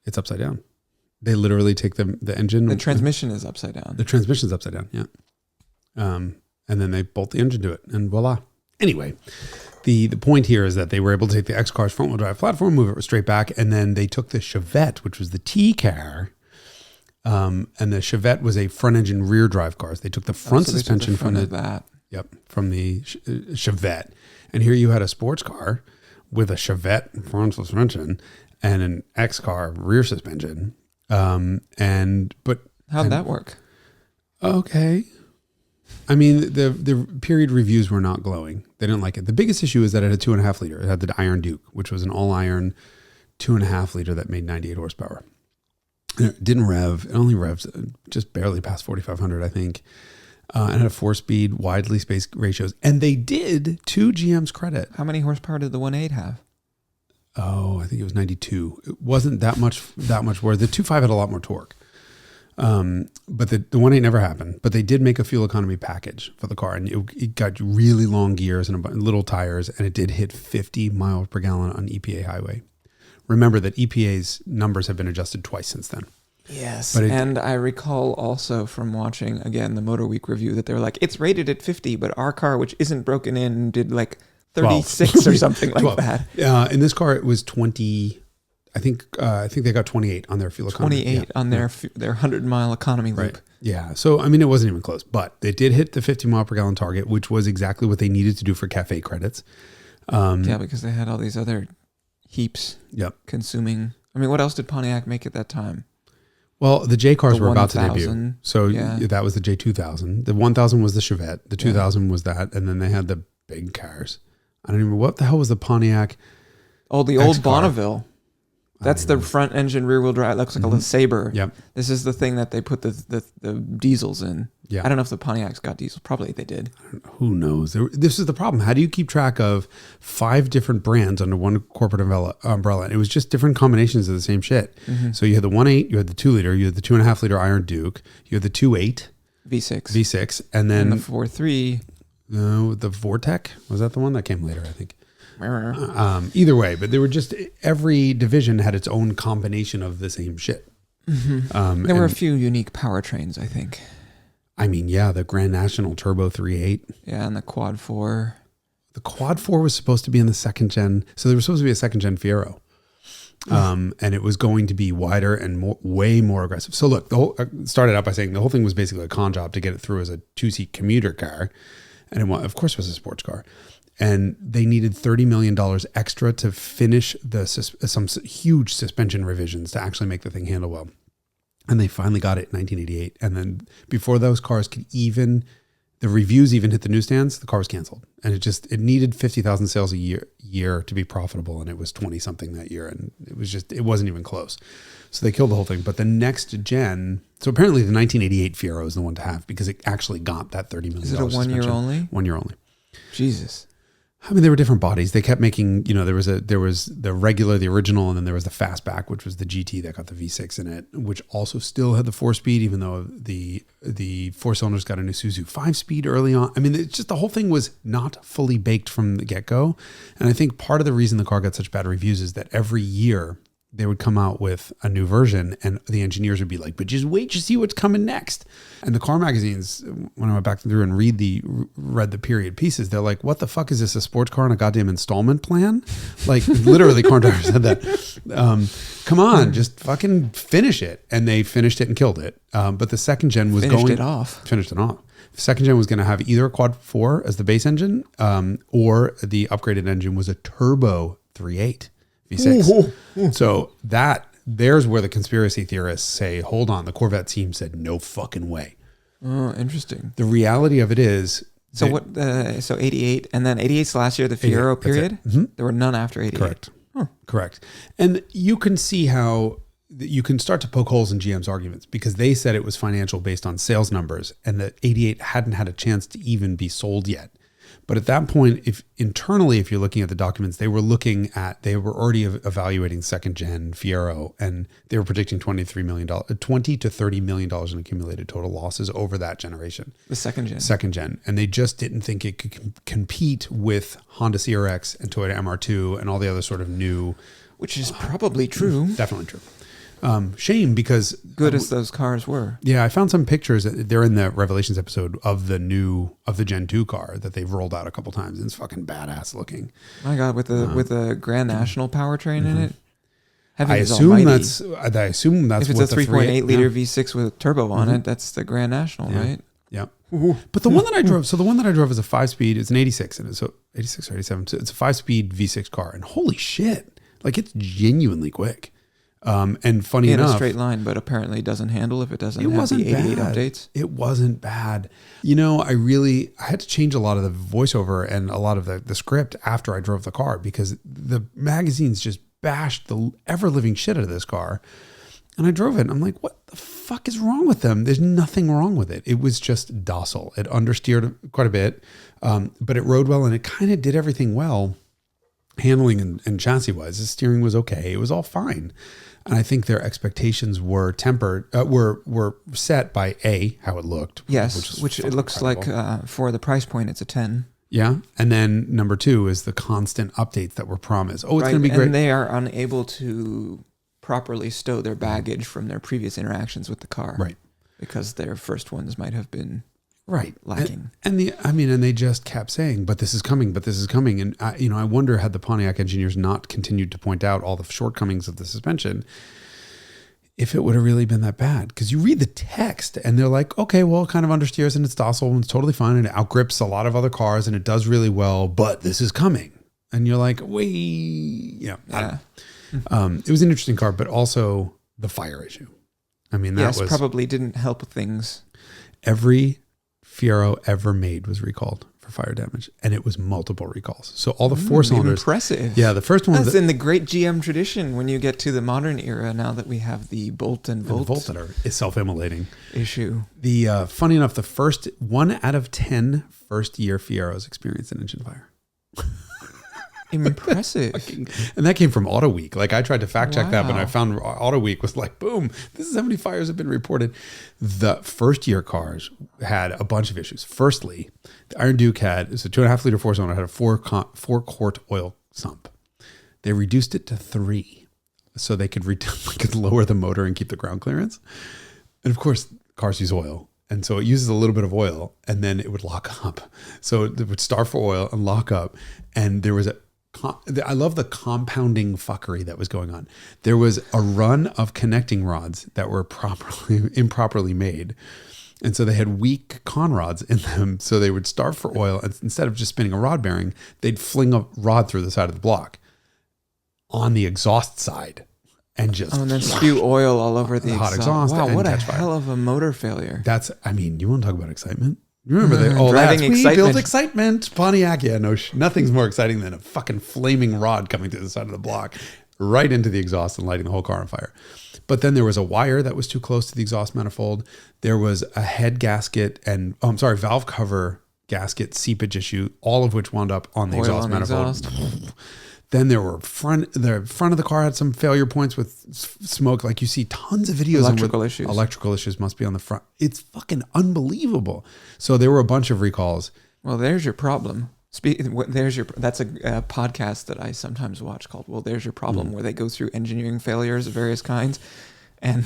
[SPEAKER 1] It's upside down. They literally take the engine.
[SPEAKER 2] The transmission is upside down.
[SPEAKER 1] The transmission is upside down, yeah. And then they bolt the engine to it, and voila. Anyway, the point here is that they were able to take the X car's front-wheel drive platform, move it straight back, and then they took the Chevette, which was the T car, and the Chevette was a front-engine rear drive car. So they took the front suspension from the Chevette, and here you had a sports car with a Chevette front suspension and an X car rear suspension. How'd
[SPEAKER 2] that work?
[SPEAKER 1] Okay. I mean, the period reviews were not glowing. They didn't like it. The biggest issue is that it had a 2.5 liter. It had the Iron Duke, which was an all iron 2.5 liter that made 98 horsepower. And it didn't rev. It only revs just barely past 4,500, I think. And had a 4-speed, widely spaced ratios. And they did, to GM's credit.
[SPEAKER 2] How many horsepower did the 1.8 have?
[SPEAKER 1] Oh, I think it was 92. It wasn't that much worse. The 2.5 had a lot more torque. But the 1.8 never happened. But they did make a fuel economy package for the car. And it got really long gears and little tires. And it did hit 50 miles per gallon on EPA highway. Remember that EPA's numbers have been adjusted twice since then.
[SPEAKER 2] Yes. And I recall also from watching, again, the Motor Week review that they were like, it's rated at 50, but our car, which isn't broken in, did like 36 or something like that.
[SPEAKER 1] In this car, it was 20. I think they got 28 on their fuel economy.
[SPEAKER 2] 28 on their 100-mile economy loop.
[SPEAKER 1] Right. Yeah. So, I mean, it wasn't even close, but they did hit the 50 mile per gallon target, which was exactly what they needed to do for CAFE credits.
[SPEAKER 2] Because they had all these other heaps consuming. I mean, what else did Pontiac make at that time?
[SPEAKER 1] Well, the J cars were about to debut. So that was the J2000. The 1000 was the Chevette. The 2000 was that. And then they had the big cars. I don't even, what the hell was the Pontiac?
[SPEAKER 2] Oh, the old Bonneville. That's the front engine rear wheel drive. It looks like a little Sabre.
[SPEAKER 1] Yep.
[SPEAKER 2] This is the thing that they put the diesels in.
[SPEAKER 1] Yeah.
[SPEAKER 2] I don't know if the Pontiacs got diesel. Probably they did.
[SPEAKER 1] Who knows? This is the problem. How do you keep track of 5 different brands under one corporate umbrella? It was just different combinations of the same shit. So you had the 1.8, you had the 2 liter, you had the 2.5 liter Iron Duke, you had the 2.8 V6, and then
[SPEAKER 2] the 4.3.
[SPEAKER 1] No, the Vortec, was that the one that came later? I think. Either way, but they were just, every division had its own combination of the same shit.
[SPEAKER 2] There were a few unique powertrains, I think.
[SPEAKER 1] I mean, yeah, the Grand National Turbo 3.8.
[SPEAKER 2] Yeah, and the Quad 4.
[SPEAKER 1] The Quad 4 was supposed to be in the second gen. So there was supposed to be a second gen Fiero. And it was going to be wider and way more aggressive. So look, I started out by saying the whole thing was basically a con job to get it through as a 2-seat commuter car. And it, of course, was a sports car. And they needed $30 million extra to finish some huge suspension revisions to actually make the thing handle well. And they finally got it in 1988. And then before those cars could the reviews even hit the newsstands, the car was canceled. And it needed 50,000 sales a year to be profitable. And it was 20 something that year. And it wasn't even close. So they killed the whole thing. But the next gen, so apparently the 1988 Fiero is the one to have because it actually got that $30 million.
[SPEAKER 2] Is it a 1 year only?
[SPEAKER 1] 1 year only.
[SPEAKER 2] Jesus.
[SPEAKER 1] I mean, there were different bodies. They kept making, there was the regular, the original, and then there was the fastback, which was the GT that got the V6 in it, which also still had the 4-speed, even though the 4-cylinders got an Isuzu 5-speed early on. I mean, it's just the whole thing was not fully baked from the get-go. And I think part of the reason the car got such bad reviews is that every year they would come out with a new version and the engineers would be like, but just wait to see what's coming next. And the car magazines, when I went back through and read the period pieces, they're like, what the fuck is this, a sports car on a goddamn installment plan? Like literally car drivers said that. Come on, just fucking finish it. And they finished it and killed it. But the second gen was
[SPEAKER 2] Finished it off.
[SPEAKER 1] The second gen was going to have either a Quad 4 as the base engine, or the upgraded engine was a turbo 3.8 V6. So there's where the conspiracy theorists say, hold on, the Corvette team said no fucking way.
[SPEAKER 2] Oh, interesting.
[SPEAKER 1] The reality of it is...
[SPEAKER 2] So 88, and then 88's last year, the Fiero period? There were none after 88.
[SPEAKER 1] Correct. Correct. And you can see how you can start to poke holes in GM's arguments because they said it was financial based on sales numbers and that 88 hadn't had a chance to even be sold yet. But at that point, if you're looking at the documents, they were already evaluating second gen Fiero, and they were predicting $20 to $30 million in accumulated total losses over that generation.
[SPEAKER 2] The second gen.
[SPEAKER 1] And they just didn't think it could compete with Honda CRX and Toyota MR2 and all the other sort of new.
[SPEAKER 2] Which is probably true.
[SPEAKER 1] Definitely true. Shame because
[SPEAKER 2] good as those cars were.
[SPEAKER 1] Yeah, I found some pictures. They're in the Revelations episode of the Gen 2 car that they've rolled out a couple times. And it's fucking badass looking.
[SPEAKER 2] My God, with the Grand National powertrain in it.
[SPEAKER 1] I assume that's
[SPEAKER 2] if
[SPEAKER 1] it's
[SPEAKER 2] a 3.8 liter V6 with a turbo on it. That's the Grand National, right?
[SPEAKER 1] Yeah. But the one that I drove, is a 5-speed. It's an 86, and so 86 or 87. So it's a 5-speed V6 car, and holy shit, like it's genuinely quick. And funny enough,
[SPEAKER 2] in a straight line, but apparently doesn't handle if it doesn't have the 88 updates.
[SPEAKER 1] It wasn't bad. I had to change a lot of the voiceover and a lot of the script after I drove the car because the magazines just bashed the ever-living shit out of this car. And I drove it and I'm like, what the fuck is wrong with them? There's nothing wrong with it. It was just docile. It understeered quite a bit, but it rode well and it kind of did everything well. Handling and chassis wise, the steering was okay. It was all fine. And I think their expectations were tempered, were set by how it looked.
[SPEAKER 2] Yes, which it looks incredible. Like for the price point, it's a 10.
[SPEAKER 1] Yeah. And then number 2 is the constant updates that were promised. Oh, it's going to be great.
[SPEAKER 2] And they are unable to properly stow their baggage from their previous interactions with the car.
[SPEAKER 1] Right.
[SPEAKER 2] Because their first ones might have been lacking.
[SPEAKER 1] And they just kept saying, but this is coming. And I wonder had the Pontiac engineers not continued to point out all the shortcomings of the suspension, if it would have really been that bad. Because you read the text and they're like, okay, well, it kind of understeers and it's docile and it's totally fine and it outgrips a lot of other cars and it does really well, but this is coming. And you're like, wait, It was an interesting car, but also the fire issue. I mean, that
[SPEAKER 2] probably didn't help things.
[SPEAKER 1] Every Fiero ever made was recalled for for fire damage, and it was multiple recalls. So all the four cylinders.
[SPEAKER 2] Impressive.
[SPEAKER 1] Yeah, the first one
[SPEAKER 2] That's in the great GM tradition. When you get to the modern era, now that we have the Bolt and Volt
[SPEAKER 1] that are self-immolating
[SPEAKER 2] issue.
[SPEAKER 1] The funny enough, the first 1 out of 10 first-year Fieros experienced an engine fire.
[SPEAKER 2] Impressive.
[SPEAKER 1] And that came from Auto Week. Like, I tried to fact check that, but I
[SPEAKER 2] Wow.
[SPEAKER 1] found Auto Week was like, boom, this is how many fires have been reported. The first year cars had a bunch of issues. Firstly, the Iron Duke it's a 2.5 liter four cylinder, had a 4 quart oil sump. They reduced it to 3 so they could could lower the motor and keep the ground clearance. And of course, cars use oil. And so it uses a little bit of oil, and then it would lock up. So it would starve for oil and lock up. And there was I love the compounding fuckery that was going on. There was a run of connecting rods that were improperly made. And so they had weak con rods in them. So they would starve for oil. And instead of just spinning a rod bearing, they'd fling a rod through the side of the block on the exhaust side. And just
[SPEAKER 2] and then spew oil all over the
[SPEAKER 1] hot exhaust.
[SPEAKER 2] Wow,
[SPEAKER 1] and
[SPEAKER 2] what a
[SPEAKER 1] catch fire.
[SPEAKER 2] hell of a motor failure.
[SPEAKER 1] You want to talk about excitement? You remember that? Oh,
[SPEAKER 2] Driving
[SPEAKER 1] we built
[SPEAKER 2] excitement.
[SPEAKER 1] excitement. Pontiac. Yeah, no, nothing's more exciting than a fucking flaming rod coming through the side of the block, right into the exhaust and lighting the whole car on fire. But then there was a wire that was too close to the exhaust manifold. There was a head gasket and, valve cover gasket seepage issue, all of which wound up on the
[SPEAKER 2] Oil
[SPEAKER 1] exhaust
[SPEAKER 2] on the
[SPEAKER 1] manifold.
[SPEAKER 2] exhaust.
[SPEAKER 1] Then there were the front of the car had some failure points with smoke. Like, you see tons of videos.
[SPEAKER 2] Electrical issues.
[SPEAKER 1] Electrical issues must be on the front. It's fucking unbelievable. So there were a bunch of recalls.
[SPEAKER 2] Well, there's your problem. That's a podcast that I sometimes watch called "Well, There's Your Problem," where they go through engineering failures of various kinds, and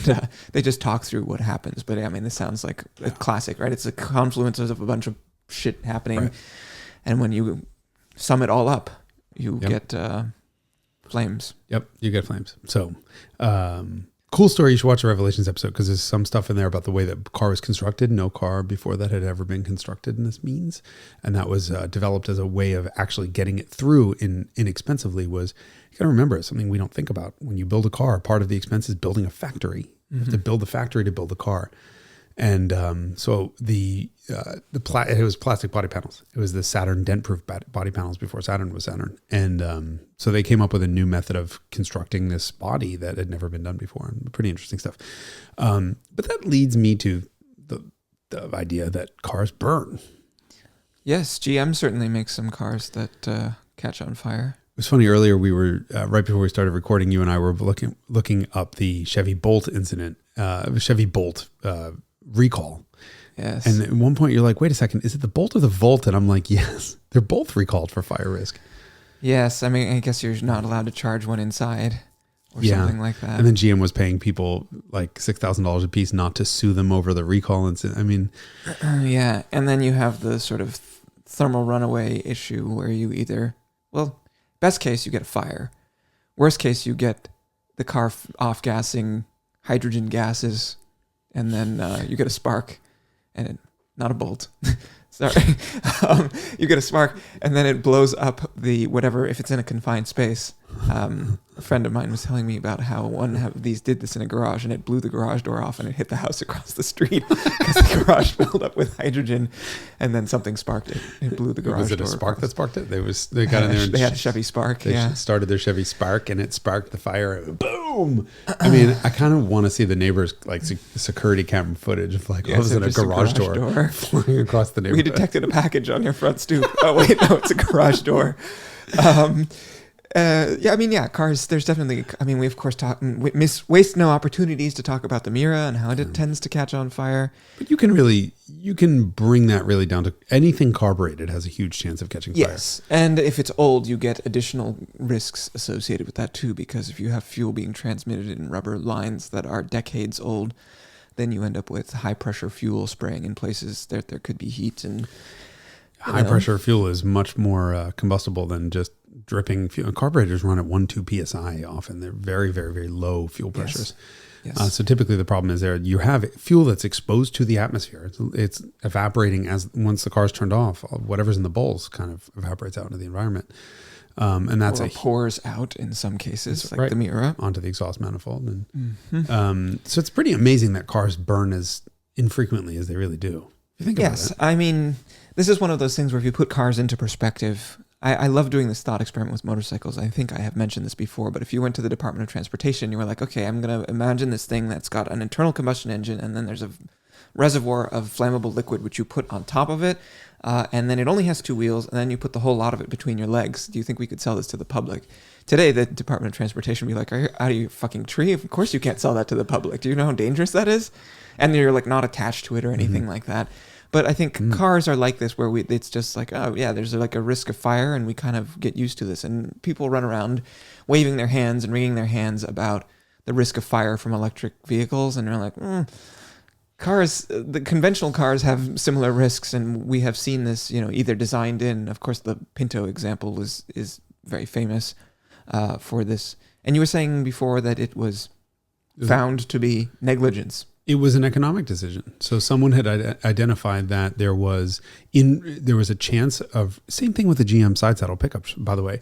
[SPEAKER 2] they just talk through what happens. But I mean, this sounds like a classic, right? It's a confluence of a bunch of shit happening,
[SPEAKER 1] Right.
[SPEAKER 2] and when you sum it all up, you get flames.
[SPEAKER 1] Yep, you get flames. So, cool story. You should watch the Revelations episode because there's some stuff in there about the way that car was constructed. No car before that had ever been constructed in this means. And that was developed as a way of actually getting it through inexpensively. You got to remember, it's something we don't think about. When you build a car, part of the expense is building a factory. You have to build the factory to build the car. And so it was plastic body panels. It was the Saturn dent-proof body panels before Saturn was Saturn. And so they came up with a new method of constructing this body that had never been done before. And pretty interesting stuff. But that leads me to the idea that cars burn.
[SPEAKER 2] Yes, GM certainly makes some cars that catch on fire.
[SPEAKER 1] It was funny, earlier we were, right before we started recording, you and I were looking up the Chevy Bolt incident, Chevy Bolt recall.
[SPEAKER 2] Yes.
[SPEAKER 1] And at one point you're like, wait a second, is it the Bolt or the Volt? And I'm like, yes, they're both recalled for fire risk.
[SPEAKER 2] Yes, I mean, I guess you're not allowed to charge one inside or something like that.
[SPEAKER 1] And then GM was paying people like $6,000 a piece not to sue them over the recall incident. I mean,
[SPEAKER 2] yeah, and then you have the sort of thermal runaway issue where you best case you get a fire. Worst case you get the car off-gassing hydrogen gases, and then you get a spark, and not a bolt. Sorry. You get a spark, and then it blows up the whatever, if it's in a confined space. A friend of mine was telling me about how one of these did this in a garage, and it blew the garage door off, and it hit the house across the street because the garage filled up with hydrogen, and then something sparked it. It blew the garage door.
[SPEAKER 1] Was it a spark that sparked it? They got in there and
[SPEAKER 2] they had a Chevy Spark.
[SPEAKER 1] They started their Chevy Spark, and it sparked the fire. Boom! I mean, I kind of want to see the neighbors like security camera footage of like,
[SPEAKER 2] Yes,
[SPEAKER 1] was it a garage door flying across the neighborhood?
[SPEAKER 2] We detected a package on your front stoop. Oh wait, no, it's a garage door. Cars, there's definitely, we of course waste no opportunities to talk about the Miura and how it tends to catch on fire.
[SPEAKER 1] But you can bring that really down to anything carbureted has a huge chance of catching fire.
[SPEAKER 2] Yes, and if it's old, you get additional risks associated with that too, because if you have fuel being transmitted in rubber lines that are decades old, then you end up with high pressure fuel spraying in places that there could be heat and
[SPEAKER 1] high pressure fuel is much more combustible than just dripping fuel. Carburetors run at 1-2 psi often. They're very, very, very low fuel pressures.
[SPEAKER 2] Yes.
[SPEAKER 1] So typically the problem is you have fuel that's exposed to the atmosphere. It's evaporating once the car's turned off. Whatever's in the bowls kind of evaporates out into the environment. And that's
[SPEAKER 2] pours out in some cases, like
[SPEAKER 1] right,
[SPEAKER 2] the Miura,
[SPEAKER 1] onto the exhaust manifold. And so it's pretty amazing that cars burn as infrequently as they really do. You think
[SPEAKER 2] Yes,
[SPEAKER 1] about it.
[SPEAKER 2] I mean, this is one of those things where if you put cars into perspective, I love doing this thought experiment with motorcycles. I think I have mentioned this before, but if you went to the Department of Transportation, you were like, okay, I'm going to imagine this thing that's got an internal combustion engine, and then there's a reservoir of flammable liquid which you put on top of it, and then it only has 2 wheels, and then you put the whole lot of it between your legs. Do you think we could sell this to the public? Today, the Department of Transportation would be like, are you out of your fucking tree? Of course you can't sell that to the public. Do you know how dangerous that is? And you're like not attached to it or anything like that. But I think cars are like this, where it's just like, oh yeah, there's like a risk of fire, and we kind of get used to this. And people run around waving their hands and wringing their hands about the risk of fire from electric vehicles, and they're like, cars, the conventional cars have similar risks, and we have seen this, either designed in. Of course, the Pinto example is very famous for this. And you were saying before that it was found to be negligence.
[SPEAKER 1] It was an economic decision. So someone had identified that there was a chance of, same thing with the GM side saddle pickups, by the way.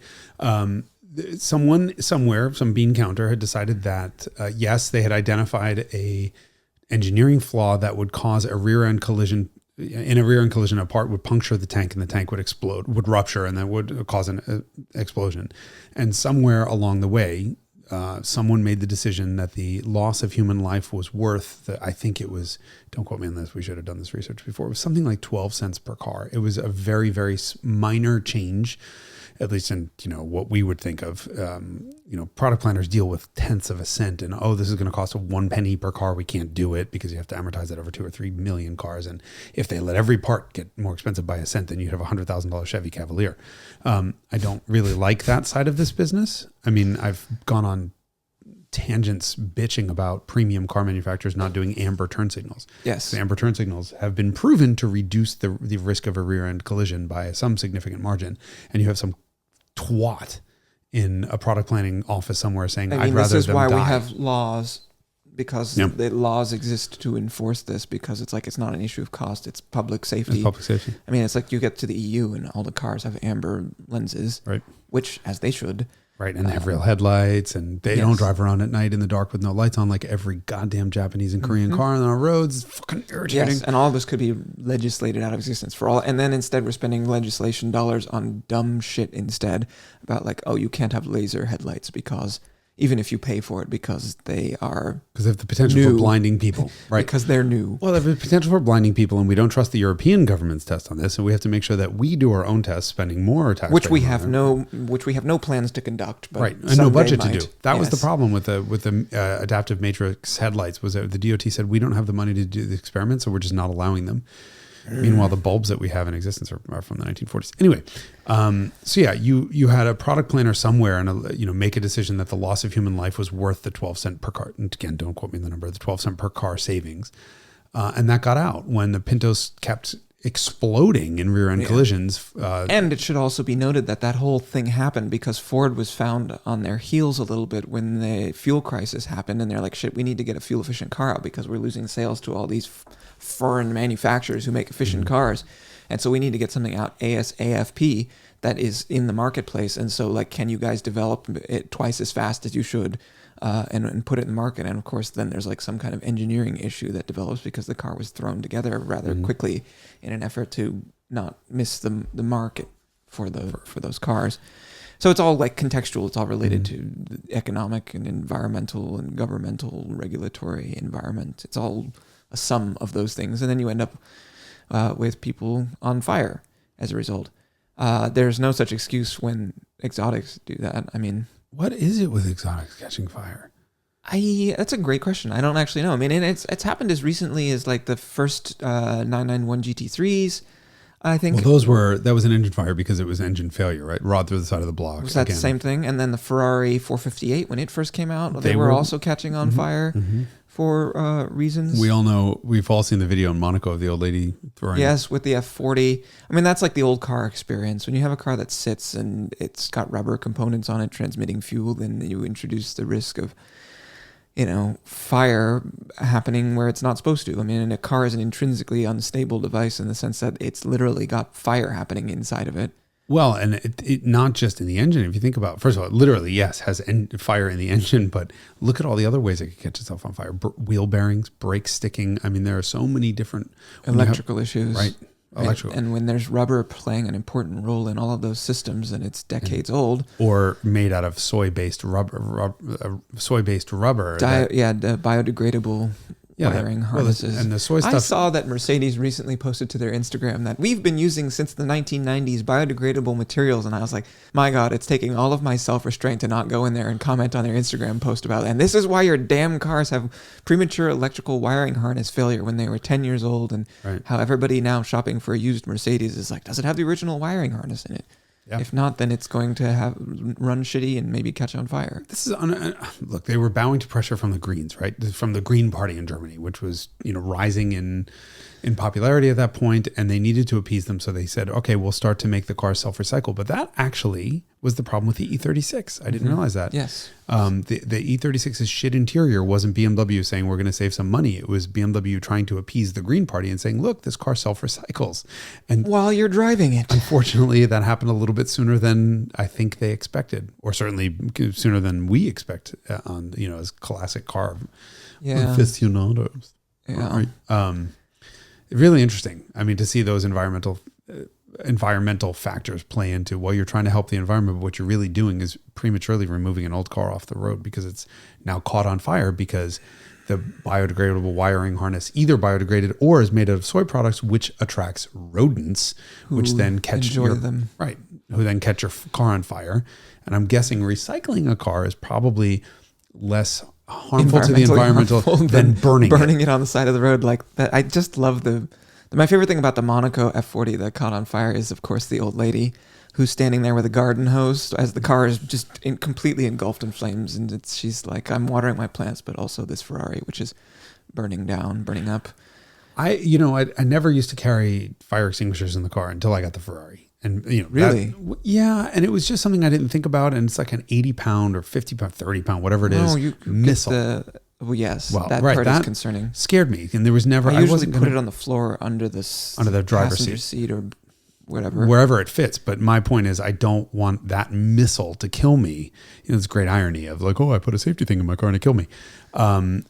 [SPEAKER 1] Someone somewhere, some bean counter had decided that, yes, they had identified a engineering flaw that would cause a rear end collision. In a rear end collision, a part would puncture the tank, and the tank would explode, would rupture, and that would cause an explosion. And somewhere along the way, someone made the decision that the loss of human life was worth, I think it was, don't quote me on this, we should have done this research before, it was something like 12 cents per car. It was a very, very minor change, at least in, what we would think of. Product planners deal with tenths of a cent, and, this is going to cost 1 penny per car. We can't do it because you have to amortize it over 2 or 3 million cars. And if they let every part get more expensive by a cent, then you'd have a $100,000 Chevy Cavalier. I don't really like that side of this business. I mean, I've gone on tangents bitching about premium car manufacturers not doing amber turn signals.
[SPEAKER 2] Yes.
[SPEAKER 1] The amber turn signals have been proven to reduce the risk of a rear end collision by some significant margin. And you have some twat in a product planning office somewhere saying, I'd rather
[SPEAKER 2] this is
[SPEAKER 1] them
[SPEAKER 2] why
[SPEAKER 1] die.
[SPEAKER 2] we have laws, because the laws exist to enforce this, because it's not an issue of cost, it's public safety.
[SPEAKER 1] It's public safety.
[SPEAKER 2] I mean, it's like you get to the EU and all the cars have amber lenses,
[SPEAKER 1] Right.
[SPEAKER 2] which, as they should.
[SPEAKER 1] Right, and they have real headlights, and they don't drive around at night in the dark with no lights on like every goddamn Japanese and Korean car on our roads. It's fucking irritating.
[SPEAKER 2] Yes, and all this could be legislated out of existence for all. And then instead we're spending legislation dollars on dumb shit instead about like, you can't have laser headlights because even if you pay for it, because they are
[SPEAKER 1] Because they have the potential for blinding people, right?
[SPEAKER 2] Because they're new.
[SPEAKER 1] Well, they have the potential for blinding people, and we don't trust the European government's test on this, and we have to make sure that we do our own tests, spending more tax.
[SPEAKER 2] Which we have no plans to conduct, but
[SPEAKER 1] right, and no budget
[SPEAKER 2] might.
[SPEAKER 1] to do. That was the problem with the adaptive matrix headlights, was that the DOT said we don't have the money to do the experiment, so we're just not allowing them. Meanwhile, the bulbs that we have in existence are from the 1940s. Anyway, so yeah, you had a product planner somewhere and make a decision that the loss of human life was worth the 12 cent per car. And again, don't quote me on the number, the 12 cent per car savings. And that got out when the Pintos kept exploding in rear end collisions.
[SPEAKER 2] And it should also be noted that whole thing happened because Ford was found on their heels a little bit when the fuel crisis happened, and they're like, shit, we need to get a fuel efficient car out because we're losing sales to all these foreign manufacturers who make efficient cars. And so we need to get something out ASAP that is in the marketplace. And so like, can you guys develop it twice as fast as you should and put it in the market? And of course, then there's like some kind of engineering issue that develops because the car was thrown together rather quickly in an effort to not miss the market for those cars. So it's all like contextual. It's all related to the economic and environmental and governmental regulatory environment. It's all a sum of those things. And then you end up with people on fire as a result. There's no such excuse when exotics do that. I mean,
[SPEAKER 1] what is it with exotics catching fire?
[SPEAKER 2] That's a great question. I don't actually know. I mean, and it's happened as recently as like the first 991 GT3s, I think.
[SPEAKER 1] Well, that was an engine fire because it was engine failure, right? Rod through the side of the block.
[SPEAKER 2] Was that the same thing? And then the Ferrari 458, when it first came out, they were also catching on fire for reasons.
[SPEAKER 1] We all know, we've all seen the video in Monaco of the old lady throwing.
[SPEAKER 2] Yes, with the F40. I mean, that's like the old car experience. When you have a car that sits and it's got rubber components on it transmitting fuel, then you introduce the risk of fire happening where it's not supposed to. I mean, and a car is an intrinsically unstable device in the sense that it's literally got fire happening inside of it.
[SPEAKER 1] Well, and it not just in the engine. If you think about, first of all, it literally, yes, has fire in the engine, but look at all the other ways it could catch itself on fire. Wheel bearings, brakes sticking. I mean, there are so many different
[SPEAKER 2] electrical issues.
[SPEAKER 1] Right. Electrical.
[SPEAKER 2] And when there's rubber playing an important role in all of those systems and it's decades old.
[SPEAKER 1] Or made out of soy-based rubber. The
[SPEAKER 2] biodegradable wiring harnesses.
[SPEAKER 1] And the soy stuff.
[SPEAKER 2] I saw that Mercedes recently posted to their Instagram that we've been using since the 1990s biodegradable materials. And I was like, my God, it's taking all of my self-restraint to not go in there and comment on their Instagram post about it. And this is why your damn cars have premature electrical wiring harness failure when they were 10 years old. And how everybody now shopping for a used Mercedes is like, does it have the original wiring harness in it? Yeah. If not, then it's going to run shitty and maybe catch on fire.
[SPEAKER 1] This is look. They were bowing to pressure from the Greens, right? From the Green Party in Germany, which was rising in popularity at that point, and they needed to appease them. So they said, "Okay, we'll start to make the cars self-recycle." But that actually was the problem with the E36. I didn't realize that.
[SPEAKER 2] Yes.
[SPEAKER 1] The E36's shit interior wasn't BMW saying we're going to save some money. It was BMW trying to appease the Green Party and saying, "Look, this car self-recycles." And
[SPEAKER 2] while you're driving it,
[SPEAKER 1] unfortunately, that happened a little bit sooner than I think they expected, or certainly sooner than we expect as classic car aficionados.
[SPEAKER 2] Yeah.
[SPEAKER 1] Right. Really interesting. I mean, to see those environmental factors play into while you're trying to help the environment, but what you're really doing is prematurely removing an old car off the road because it's now caught on fire because the biodegradable wiring harness either biodegraded or is made out of soy products, which attracts rodents, which then catch
[SPEAKER 2] them.
[SPEAKER 1] Right. Who then catch your car on fire. And I'm guessing recycling a car is probably less harmful to the environmental than burning
[SPEAKER 2] it on the side of the road like that. I just love my favorite thing about the Monaco F40 that caught on fire is, of course, the old lady who's standing there with a garden hose as the car is just completely engulfed in flames. And she's like, I'm watering my plants, but also this Ferrari, which is burning up.
[SPEAKER 1] I never used to carry fire extinguishers in the car until I got the Ferrari. And
[SPEAKER 2] really?
[SPEAKER 1] And it was just something I didn't think about. And it's like an 80 pound or 50 pound, 30 pound, whatever it is, missile.
[SPEAKER 2] That part is concerning.
[SPEAKER 1] Scared me. And there was never,
[SPEAKER 2] I usually put it on the floor under the
[SPEAKER 1] driver's
[SPEAKER 2] seat or whatever.
[SPEAKER 1] Wherever it fits. But my point is, I don't want that missile to kill me. It's great irony of like, I put a safety thing in my car and it killed me. And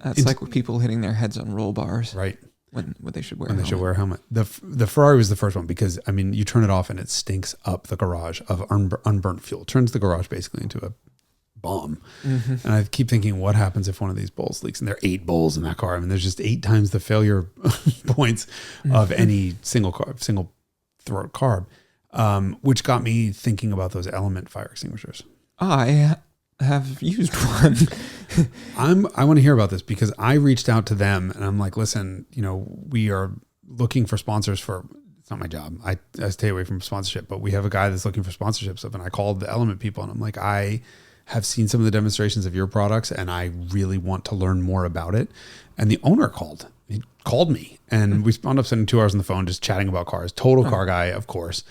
[SPEAKER 2] that's like with people hitting their heads on roll bars.
[SPEAKER 1] Right.
[SPEAKER 2] When they should wear
[SPEAKER 1] a helmet. The Ferrari was the first one because, I mean, you turn it off and it stinks up the garage of unburnt fuel. It turns the garage basically into a bomb. Mm-hmm. And I keep thinking, what happens if one of these bowls leaks? And there are 8 bowls in that car. I mean, there's just 8 times the failure points of any single throat carb, which got me thinking about those element fire extinguishers.
[SPEAKER 2] I have used one.
[SPEAKER 1] I want to hear about this because I reached out to them and I'm like, listen, we are looking for sponsors for, it's not my job. I stay away from sponsorship, but we have a guy that's looking for sponsorship stuff. And I called the Element people and I'm like, I have seen some of the demonstrations of your products and I really want to learn more about it. And the owner called me and we wound up spending 2 hours on the phone just chatting about cars. Total car guy, of course.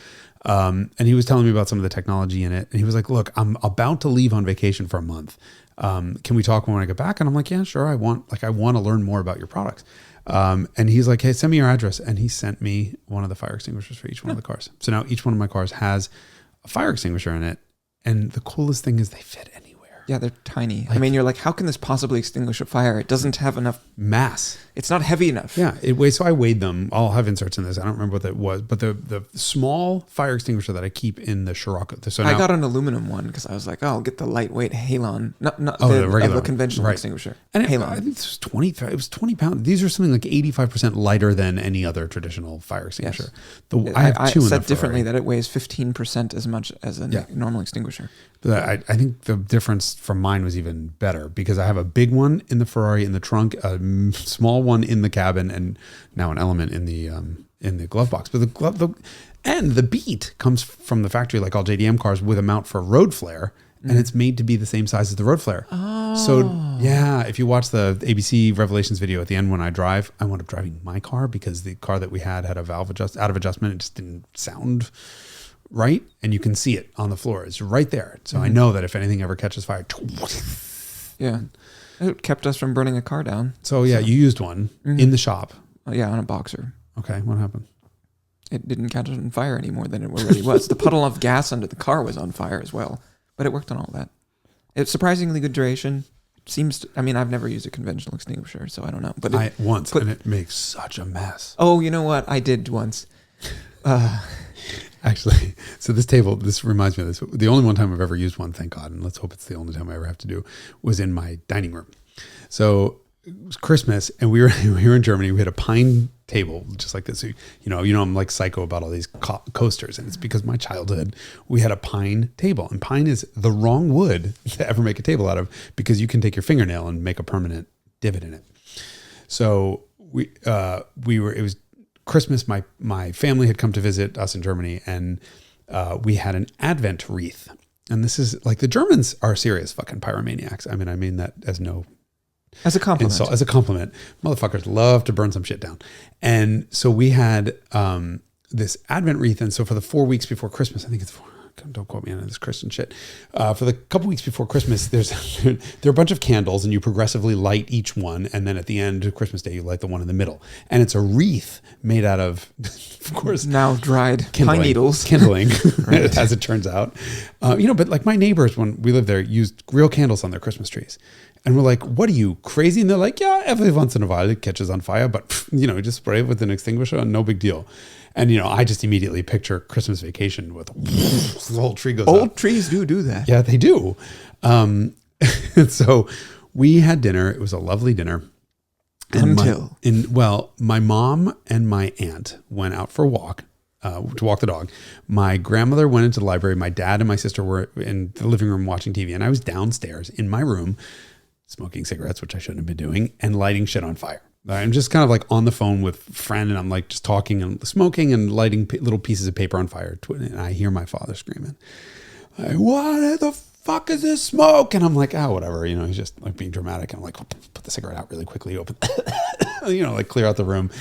[SPEAKER 1] And he was telling me about some of the technology in it. And he was like, look, I'm about to leave on vacation for a month. Can we talk when I get back? And I'm like, yeah, sure. I want to learn more about your products. And he's like, hey, send me your address. And he sent me one of the fire extinguishers for each one of the cars. So now each one of my cars has a fire extinguisher in it. And the coolest thing is they fit anywhere.
[SPEAKER 2] Yeah, they're tiny. I mean, you're like, how can this possibly extinguish a fire? It doesn't have enough
[SPEAKER 1] mass.
[SPEAKER 2] It's not heavy enough.
[SPEAKER 1] Yeah, it weighs. So I weighed them. I'll have inserts in this. I don't remember what that was, but the small fire extinguisher that I keep in the Scirocco. So
[SPEAKER 2] I got an aluminum one because I was like, I'll get the lightweight Halon, not the regular, the conventional extinguisher.
[SPEAKER 1] And
[SPEAKER 2] Halon.
[SPEAKER 1] I think this was 20. It was 20 pounds. These are something like 85% lighter than any other traditional fire extinguisher.
[SPEAKER 2] Yes.
[SPEAKER 1] I have 2 in the
[SPEAKER 2] said differently that it weighs 15% as much as a normal extinguisher.
[SPEAKER 1] But I think the difference from mine was even better because I have a big one in the Ferrari in the trunk, a small one in the cabin, and now an Element in the glove box. But the Beat comes from the factory, like all JDM cars, with a mount for road flare, and it's made to be the same size as the road flare. Oh. So yeah, if you watch the ABC Revelations video at the end when I drive, I wound up driving my car because the car that we had a valve out of adjustment. It just didn't sound right, and you can see it on the floor. It's right there. So I know that if anything ever catches fire,
[SPEAKER 2] it kept us from burning a car down.
[SPEAKER 1] So you used one in the shop.
[SPEAKER 2] On a Boxer.
[SPEAKER 1] Okay, what happened?
[SPEAKER 2] it didn't catch on fire any more than it already was. The puddle of gas under the car was on fire as well, but it worked on all that. It's surprisingly good duration. I've never used a conventional extinguisher, so I don't know. But
[SPEAKER 1] and it makes such a mess.
[SPEAKER 2] Oh, you know what? I did once.
[SPEAKER 1] Actually, so this reminds me of this. The only one time I've ever used one, thank God, and let's hope it's the only time I ever have to do, was in my dining room. So it was Christmas, and we were in Germany. We had a pine table just like this. So, I'm like psycho about all these coasters, and it's because my childhood, we had a pine table, and pine is the wrong wood to ever make a table out of because you can take your fingernail and make a permanent divot in it. So it was Christmas. My family had come to visit us in Germany, and we had an Advent wreath. And this is like, the Germans are serious fucking pyromaniacs. I mean that as a compliment. As a compliment. Motherfuckers love to burn some shit down. And so we had this Advent wreath. And so for the 4 weeks before Christmas, I think it's don't quote me on this Christian shit. For the couple weeks before Christmas, there are a bunch of candles, and you progressively light each one. And then at the end of Christmas Day, you light the one in the middle. And it's a wreath made out of course,
[SPEAKER 2] now dried pine needles.
[SPEAKER 1] Kindling, as it turns out. But like my neighbors, when we lived there, used real candles on their Christmas trees. And we're like, what are you, crazy? And they're like, yeah, every once in a while it catches on fire, but just spray it with an extinguisher and no big deal. And, I just immediately picture Christmas Vacation with the whole tree goes up.
[SPEAKER 2] Old trees do that.
[SPEAKER 1] Yeah, they do. And so we had dinner. It was a lovely dinner. And my mom and my aunt went out for a walk. To walk the dog. My grandmother went into the library. My dad and my sister were in the living room watching TV. And I was downstairs in my room smoking cigarettes, which I shouldn't have been doing, and lighting shit on fire. I'm just kind of like on the phone with a friend, and I'm like just talking and smoking and lighting little pieces of paper on fire. And I hear my father screaming, what the fuck is this smoke? And I'm like, whatever. He's just like being dramatic. And I'm like, put the cigarette out really quickly, open, like clear out the room.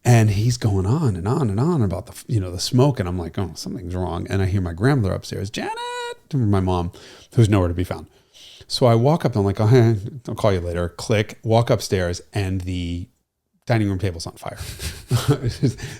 [SPEAKER 1] And he's going on and on and on about the smoke. And I'm like, oh, something's wrong. And I hear my grandmother upstairs, Janet, my mom, who's nowhere to be found. So I walk up and I'm like, oh, hey, I'll call you later. Click, walk upstairs, and the dining room table's on fire.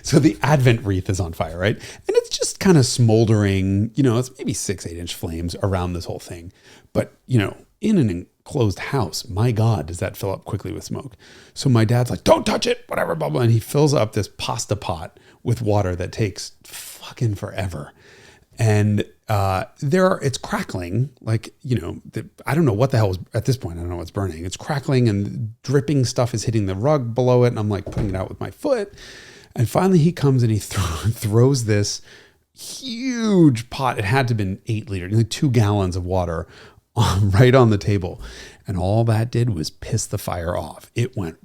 [SPEAKER 1] So the Advent wreath is on fire, right? And it's just kind of smoldering, it's maybe 6-8 inch flames around this whole thing. But, in an enclosed house, my God, does that fill up quickly with smoke. So my dad's like, don't touch it, whatever, blah, blah. And he fills up this pasta pot with water that takes fucking forever. And it's crackling, like, I don't know what the hell is at this point. I don't know what's burning. It's crackling, and dripping stuff is hitting the rug below it. And I'm like putting it out with my foot. And finally he comes and he throws this huge pot. It had to have been 8 liters, like 2 gallons of water right on the table. And all that did was piss the fire off. It went.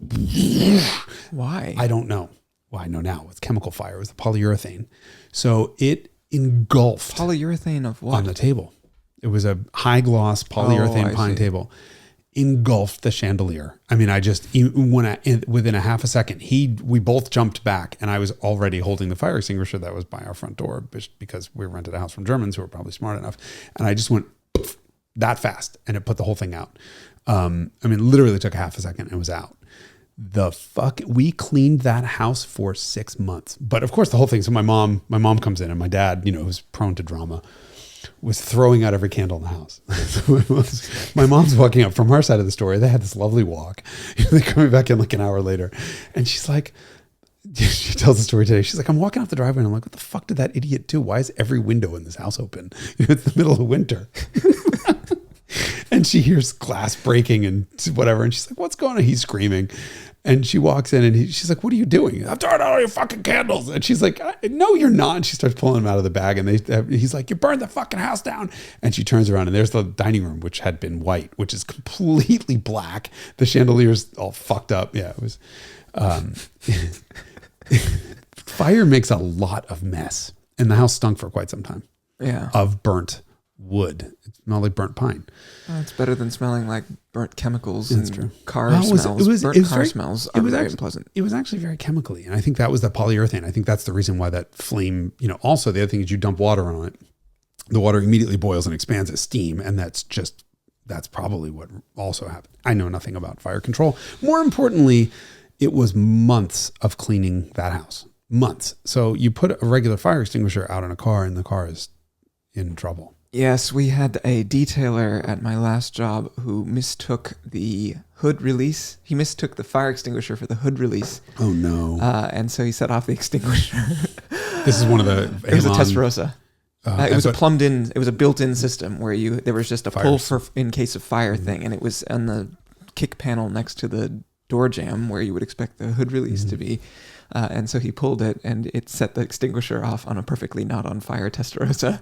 [SPEAKER 2] Why?
[SPEAKER 1] I don't know. Well, I know now. It's chemical fire. It was the polyurethane. So it engulfed.
[SPEAKER 2] Polyurethane of what?
[SPEAKER 1] On the table. It was a high gloss polyurethane pine table. Engulfed the chandelier. I mean, within a half a second, we both jumped back, and I was already holding the fire extinguisher that was by our front door because we rented a house from Germans who were probably smart enough. And I just went that fast, and it put the whole thing out. Literally took a half a second and it was out. We cleaned that house for 6 months. But of course the whole thing, so my mom comes in, and my dad, who's prone to drama, was throwing out every candle in the house. So my mom's walking up from our side of the story. They had this lovely walk. They're coming back in like an hour later, and she's like, she tells the story today. She's like, I'm walking off the driveway, and I'm like, what the fuck did that idiot do? Why is every window in this house open? It's the middle of winter. And she hears glass breaking and whatever. And she's like, what's going on? He's screaming. And she walks in, and she's like, what are you doing? I'm throwing out all your fucking candles. And she's like, no, you're not. And she starts pulling them out of the bag. And he's like, you burned the fucking house down. And she turns around, and there's the dining room, which had been white, which is completely black. The chandelier's all fucked up. Yeah, it was. Fire makes a lot of mess. And the house stunk for quite some time.
[SPEAKER 2] Yeah.
[SPEAKER 1] Of burnt wood. It smelled like burnt pine.
[SPEAKER 2] Oh, it's better than smelling like burnt chemicals.
[SPEAKER 1] That's
[SPEAKER 2] and
[SPEAKER 1] true.
[SPEAKER 2] Car smells. Burnt car smells are very unpleasant.
[SPEAKER 1] It was actually very chemically. And I think that was the polyurethane. I think that's the reason why that flame, also the other thing is you dump water on it. The water immediately boils and expands as steam. And that's probably what also happened. I know nothing about fire control. More importantly, it was months of cleaning that house. months. So you put a regular fire extinguisher out in a car and the car is in trouble.
[SPEAKER 2] Yes, we had a detailer at my last job who mistook the hood release. He mistook the fire extinguisher for the hood release.
[SPEAKER 1] Oh no.
[SPEAKER 2] And so he set off the extinguisher.
[SPEAKER 1] This is one of the...
[SPEAKER 2] It was a Testarossa. It was a
[SPEAKER 1] but-
[SPEAKER 2] plumbed-in. It was a built-in system where there was just a
[SPEAKER 1] Fire
[SPEAKER 2] pull
[SPEAKER 1] s-
[SPEAKER 2] for in case of fire thing, and it was on the kick panel next to the door jamb where you would expect the hood release to be. And so he pulled it, and it set the extinguisher off on a perfectly not on fire Testarossa.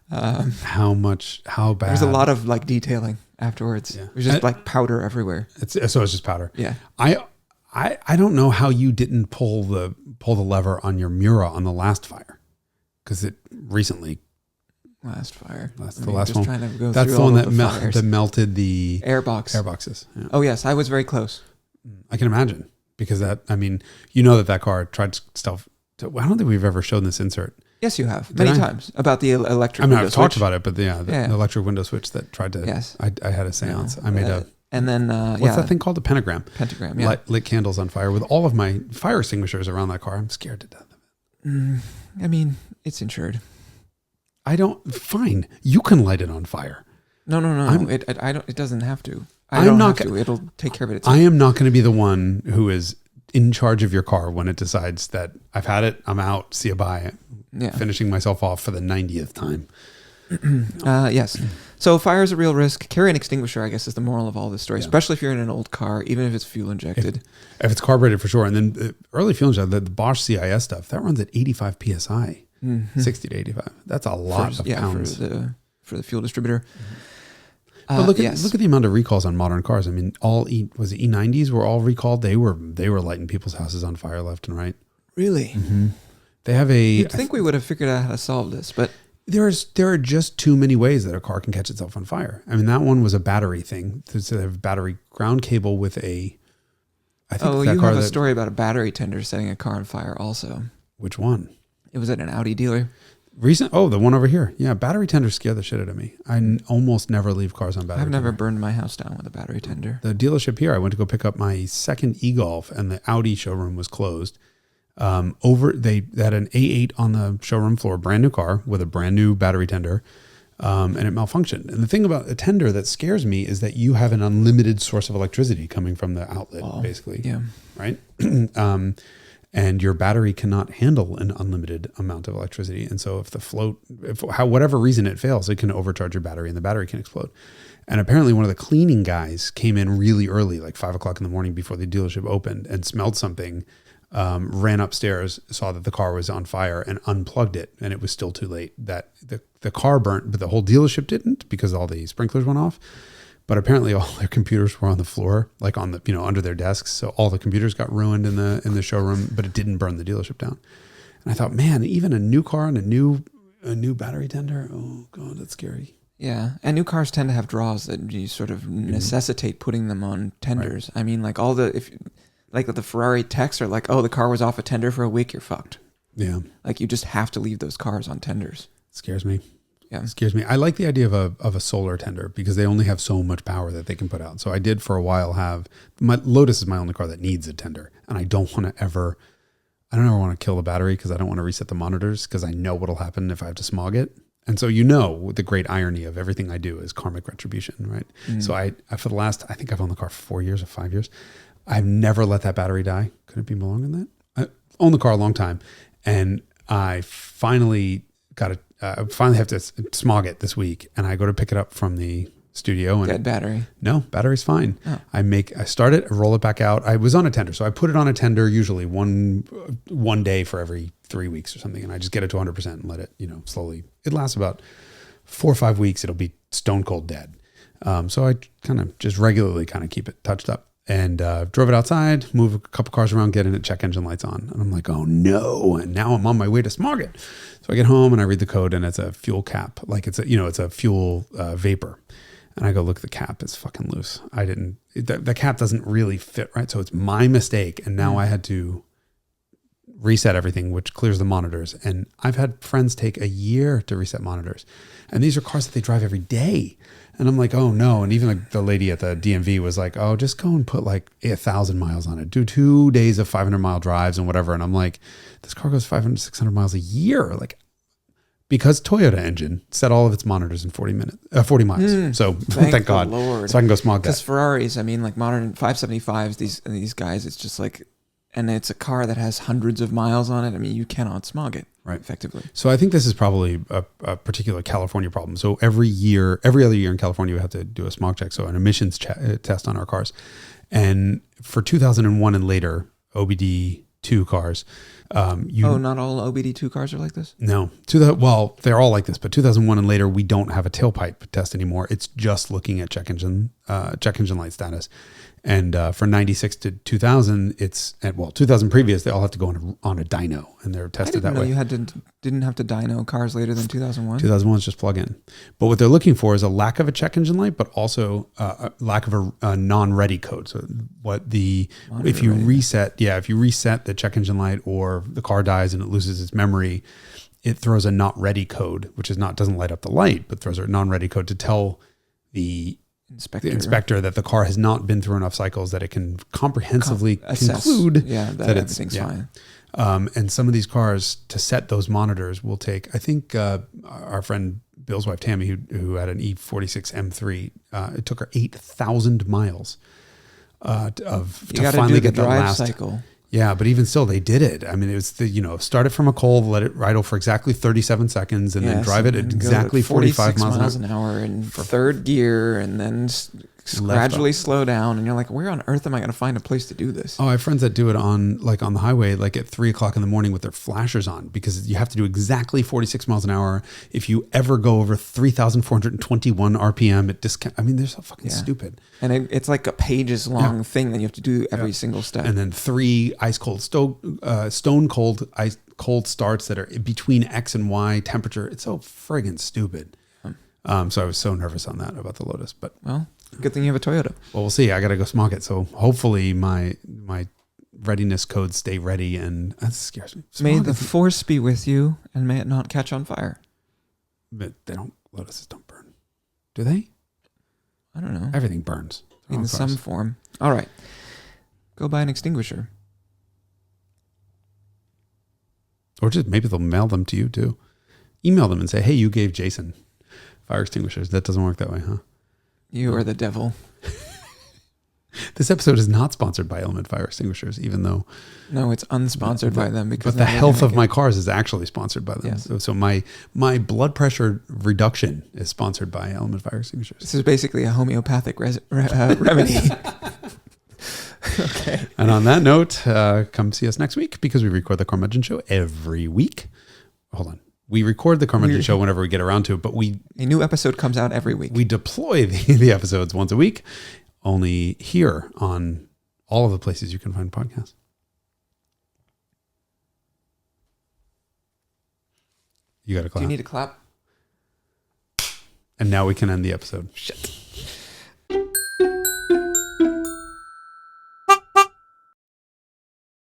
[SPEAKER 1] How bad?
[SPEAKER 2] There's a lot of like detailing afterwards.
[SPEAKER 1] Yeah.
[SPEAKER 2] It was just like powder everywhere.
[SPEAKER 1] So it's just powder.
[SPEAKER 2] Yeah.
[SPEAKER 1] I don't know how you didn't pull the lever on your Miura on the last fire, because it recently.
[SPEAKER 2] Last fire.
[SPEAKER 1] That's the last
[SPEAKER 2] just
[SPEAKER 1] one.
[SPEAKER 2] Trying to go
[SPEAKER 1] That's
[SPEAKER 2] through
[SPEAKER 1] the
[SPEAKER 2] all
[SPEAKER 1] one
[SPEAKER 2] of fires.
[SPEAKER 1] that melted the
[SPEAKER 2] airboxes.
[SPEAKER 1] Yeah.
[SPEAKER 2] Oh yes, I was very close.
[SPEAKER 1] I can imagine, because that car tried stuff. I don't think we've ever shown this insert.
[SPEAKER 2] Yes, you have
[SPEAKER 1] Did
[SPEAKER 2] many
[SPEAKER 1] I?
[SPEAKER 2] times about the electric.
[SPEAKER 1] I mean,
[SPEAKER 2] window
[SPEAKER 1] I've talked
[SPEAKER 2] switch.
[SPEAKER 1] about it, but the electric window switch that tried to.
[SPEAKER 2] Yes.
[SPEAKER 1] I had a seance. I made
[SPEAKER 2] and then
[SPEAKER 1] what's that thing called? A pentagram.
[SPEAKER 2] Pentagram. Yeah.
[SPEAKER 1] Lit candles on fire with all of my fire extinguishers around that car. I'm scared to death of it.
[SPEAKER 2] I mean, it's insured.
[SPEAKER 1] Fine. You can light it on fire.
[SPEAKER 2] No. It doesn't have to. I
[SPEAKER 1] I'm
[SPEAKER 2] don't
[SPEAKER 1] not
[SPEAKER 2] have to. It'll take care of it itself.
[SPEAKER 1] I am not going to be the one who is in charge of your car when it decides that I've had it, I'm out, see you bye.
[SPEAKER 2] Yeah.
[SPEAKER 1] Finishing myself off for the 90th time.
[SPEAKER 2] Yes. So fire is a real risk. Carry an extinguisher, I guess, is the moral of all this story, especially if you're in an old car, even if it's fuel injected.
[SPEAKER 1] If it's carbureted, for sure. And then early fuel injected, the Bosch CIS stuff, that runs at 85 PSI, 60 to 85. That's a lot of pounds.
[SPEAKER 2] For the fuel distributor.
[SPEAKER 1] But look at the amount of recalls on modern cars. I mean, was it E90s were all recalled? They were lighting people's houses on fire left and right.
[SPEAKER 2] Really?
[SPEAKER 1] Mm-hmm. They have
[SPEAKER 2] You'd think we would have figured out how to solve this, but
[SPEAKER 1] there are just too many ways that a car can catch itself on fire. I mean, that one was a battery thing. So they have a battery ground cable with a. I think
[SPEAKER 2] you have a story about a battery tender setting a car on fire. Also,
[SPEAKER 1] which one?
[SPEAKER 2] It was at an Audi dealer.
[SPEAKER 1] The one over here. Yeah, battery tenders scare the shit out of me. I almost never leave cars on battery.
[SPEAKER 2] I've never burned my house down with a battery tender.
[SPEAKER 1] The dealership here, I went to go pick up my second e-Golf, and the Audi showroom was closed. They had an A8 on the showroom floor, brand new car with a brand new battery tender, and it malfunctioned. And the thing about a tender that scares me is that you have an unlimited source of electricity coming from the outlet, basically.
[SPEAKER 2] Yeah.
[SPEAKER 1] Right. And your battery cannot handle an unlimited amount of electricity. And so if whatever reason it fails, it can overcharge your battery and the battery can explode. And apparently one of the cleaning guys came in really early, like 5 o'clock in the morning before the dealership opened, and smelled something, ran upstairs, saw that the car was on fire and unplugged it. And it was still too late. That the car burnt, but the whole dealership didn't, because all the sprinklers went off. But apparently all their computers were on the floor, like on the, under their desks. So all the computers got ruined in the showroom, but it didn't burn the dealership down. And I thought, man, even a new car and a new battery tender. Oh God, that's scary.
[SPEAKER 2] Yeah. And new cars tend to have draws that you sort of necessitate putting them on tenders. Right. I mean, like the Ferrari techs are like, oh, the car was off a tender for a week, you're fucked.
[SPEAKER 1] Yeah.
[SPEAKER 2] Like you just have to leave those cars on tenders.
[SPEAKER 1] It scares me.
[SPEAKER 2] Yeah.
[SPEAKER 1] It scares me. I like the idea of a solar tender because they only have so much power that they can put out. So I did for a while my Lotus is my only car that needs a tender, and I don't ever want to kill the battery because I don't want to reset the monitors because I know what'll happen if I have to smog it. And so the great irony of everything I do is karmic retribution, right? Mm. So I for the last, I think I've owned the car for 4 years or 5 years. I've never let that battery die. Could it be more longer than that? I owned the car a long time, and I finally finally have to smog it this week, and I go to pick it up from the studio. And
[SPEAKER 2] dead battery?
[SPEAKER 1] No, battery's fine.
[SPEAKER 2] Oh.
[SPEAKER 1] I start it, I roll it back out. I was on a tender, so I put it on a tender usually one day for every 3 weeks or something, and I just get it to 100% and let it, slowly. It lasts about 4 or 5 weeks. It'll be stone cold dead. So I kind of just regularly kind of keep it touched up. And drove it outside, move a couple cars around, get in it, check engine lights on. And I'm like, oh no. And now I'm on my way to smog it. So I get home and I read the code, and it's a fuel cap. Like it's a fuel vapor. And I go, look, the cap is fucking loose. The cap doesn't really fit right. So it's my mistake. And now I had to reset everything, which clears the monitors. And I've had friends take a year to reset monitors. And these are cars that they drive every day. And I'm like, oh no. And even the lady at the DMV was like, oh, just go and put like 1,000 miles on it. Do 2 days of 500-mile drives and whatever. And I'm like, this car goes 500, 600 miles a year. Like, because Toyota engine set all of its monitors in 40 miles. So thank God.
[SPEAKER 2] Lord.
[SPEAKER 1] So I can go smog that.
[SPEAKER 2] Because Ferraris, I mean, like modern 575s, these guys, it's just like, and it's a car that has hundreds of miles on it. I mean, you cannot smog it,
[SPEAKER 1] right?
[SPEAKER 2] Effectively.
[SPEAKER 1] So I think this is probably a particular California problem. So every other year in California, we have to do a smog check. So an emissions test on our cars. And for 2001 and later, OBD2 cars,
[SPEAKER 2] not all OBD2 cars are like this?
[SPEAKER 1] No. They're all like this, but 2001 and later, we don't have a tailpipe test anymore. It's just looking at check engine light status. And for 96 to 2000, 2000 previous, they all have to go on a dyno, and they're tested that way.
[SPEAKER 2] You didn't have to dyno cars later than 2001?
[SPEAKER 1] 2001 is just plug in. But what they're looking for is a lack of a check engine light, but also a lack of a non-ready code. So if you reset the check engine light, or the car dies and it loses its memory, it throws a not ready code, which doesn't light up the light, but throws a non-ready code to tell the inspector that the car has not been through enough cycles that it can comprehensively conclude that
[SPEAKER 2] everything's fine.
[SPEAKER 1] And some of these cars, to set those monitors, will take, I think our friend Bill's wife Tammy, who had an E46 M3, it took her 8,000 miles to finally get the last cycle. Yeah, but even still, they did it. I mean, it was start it from a coal, let it idle for exactly 37 seconds, and then drive it at exactly 45 miles
[SPEAKER 2] an hour in third gear, and then gradually slow down. And you're like, where on earth am I going to find a place to do this?
[SPEAKER 1] Oh, I have friends that do it on the highway, like at 3:00 in the morning with their flashers on, because you have to do exactly 46 miles an hour. If you ever go over 3,421 RPM, it discount. I mean, they're so fucking stupid.
[SPEAKER 2] And it's like a pages long thing that you have to do every single step.
[SPEAKER 1] And then 3 ice cold stone cold ice cold starts that are between X and Y temperature. It's so friggin' stupid. So I was so nervous on that about the Lotus, but
[SPEAKER 2] good thing you have a Toyota.
[SPEAKER 1] Well, we'll see. I got to go smog it. So hopefully my readiness codes stay ready, and that scares me.
[SPEAKER 2] May the force be with you, and may it not catch on fire.
[SPEAKER 1] But Lotuses don't burn. Do they?
[SPEAKER 2] I don't know.
[SPEAKER 1] Everything burns.
[SPEAKER 2] In some form. All right. Go buy an extinguisher.
[SPEAKER 1] Or just maybe they'll mail them to you too. Email them and say, hey, you gave Jason fire extinguishers. That doesn't work that way, huh?
[SPEAKER 2] You are the devil.
[SPEAKER 1] This episode is not sponsored by Element Fire Extinguishers, even though...
[SPEAKER 2] No, it's unsponsored by them. But
[SPEAKER 1] the health of my cars is actually sponsored by them.
[SPEAKER 2] Yes.
[SPEAKER 1] So my blood pressure reduction is sponsored by Element Fire Extinguishers.
[SPEAKER 2] This is basically a homeopathic remedy.
[SPEAKER 1] Okay. And on that note, come see us next week, because we record the Carmudgeon Show every week. Hold on. We record the Carmudgeon Show whenever we get around to it, but
[SPEAKER 2] a new episode comes out every week.
[SPEAKER 1] We deploy the episodes once a week, only here on all of the places you can find podcasts. You got to clap.
[SPEAKER 2] Do you need to clap?
[SPEAKER 1] And now we can end the episode.
[SPEAKER 2] Shit.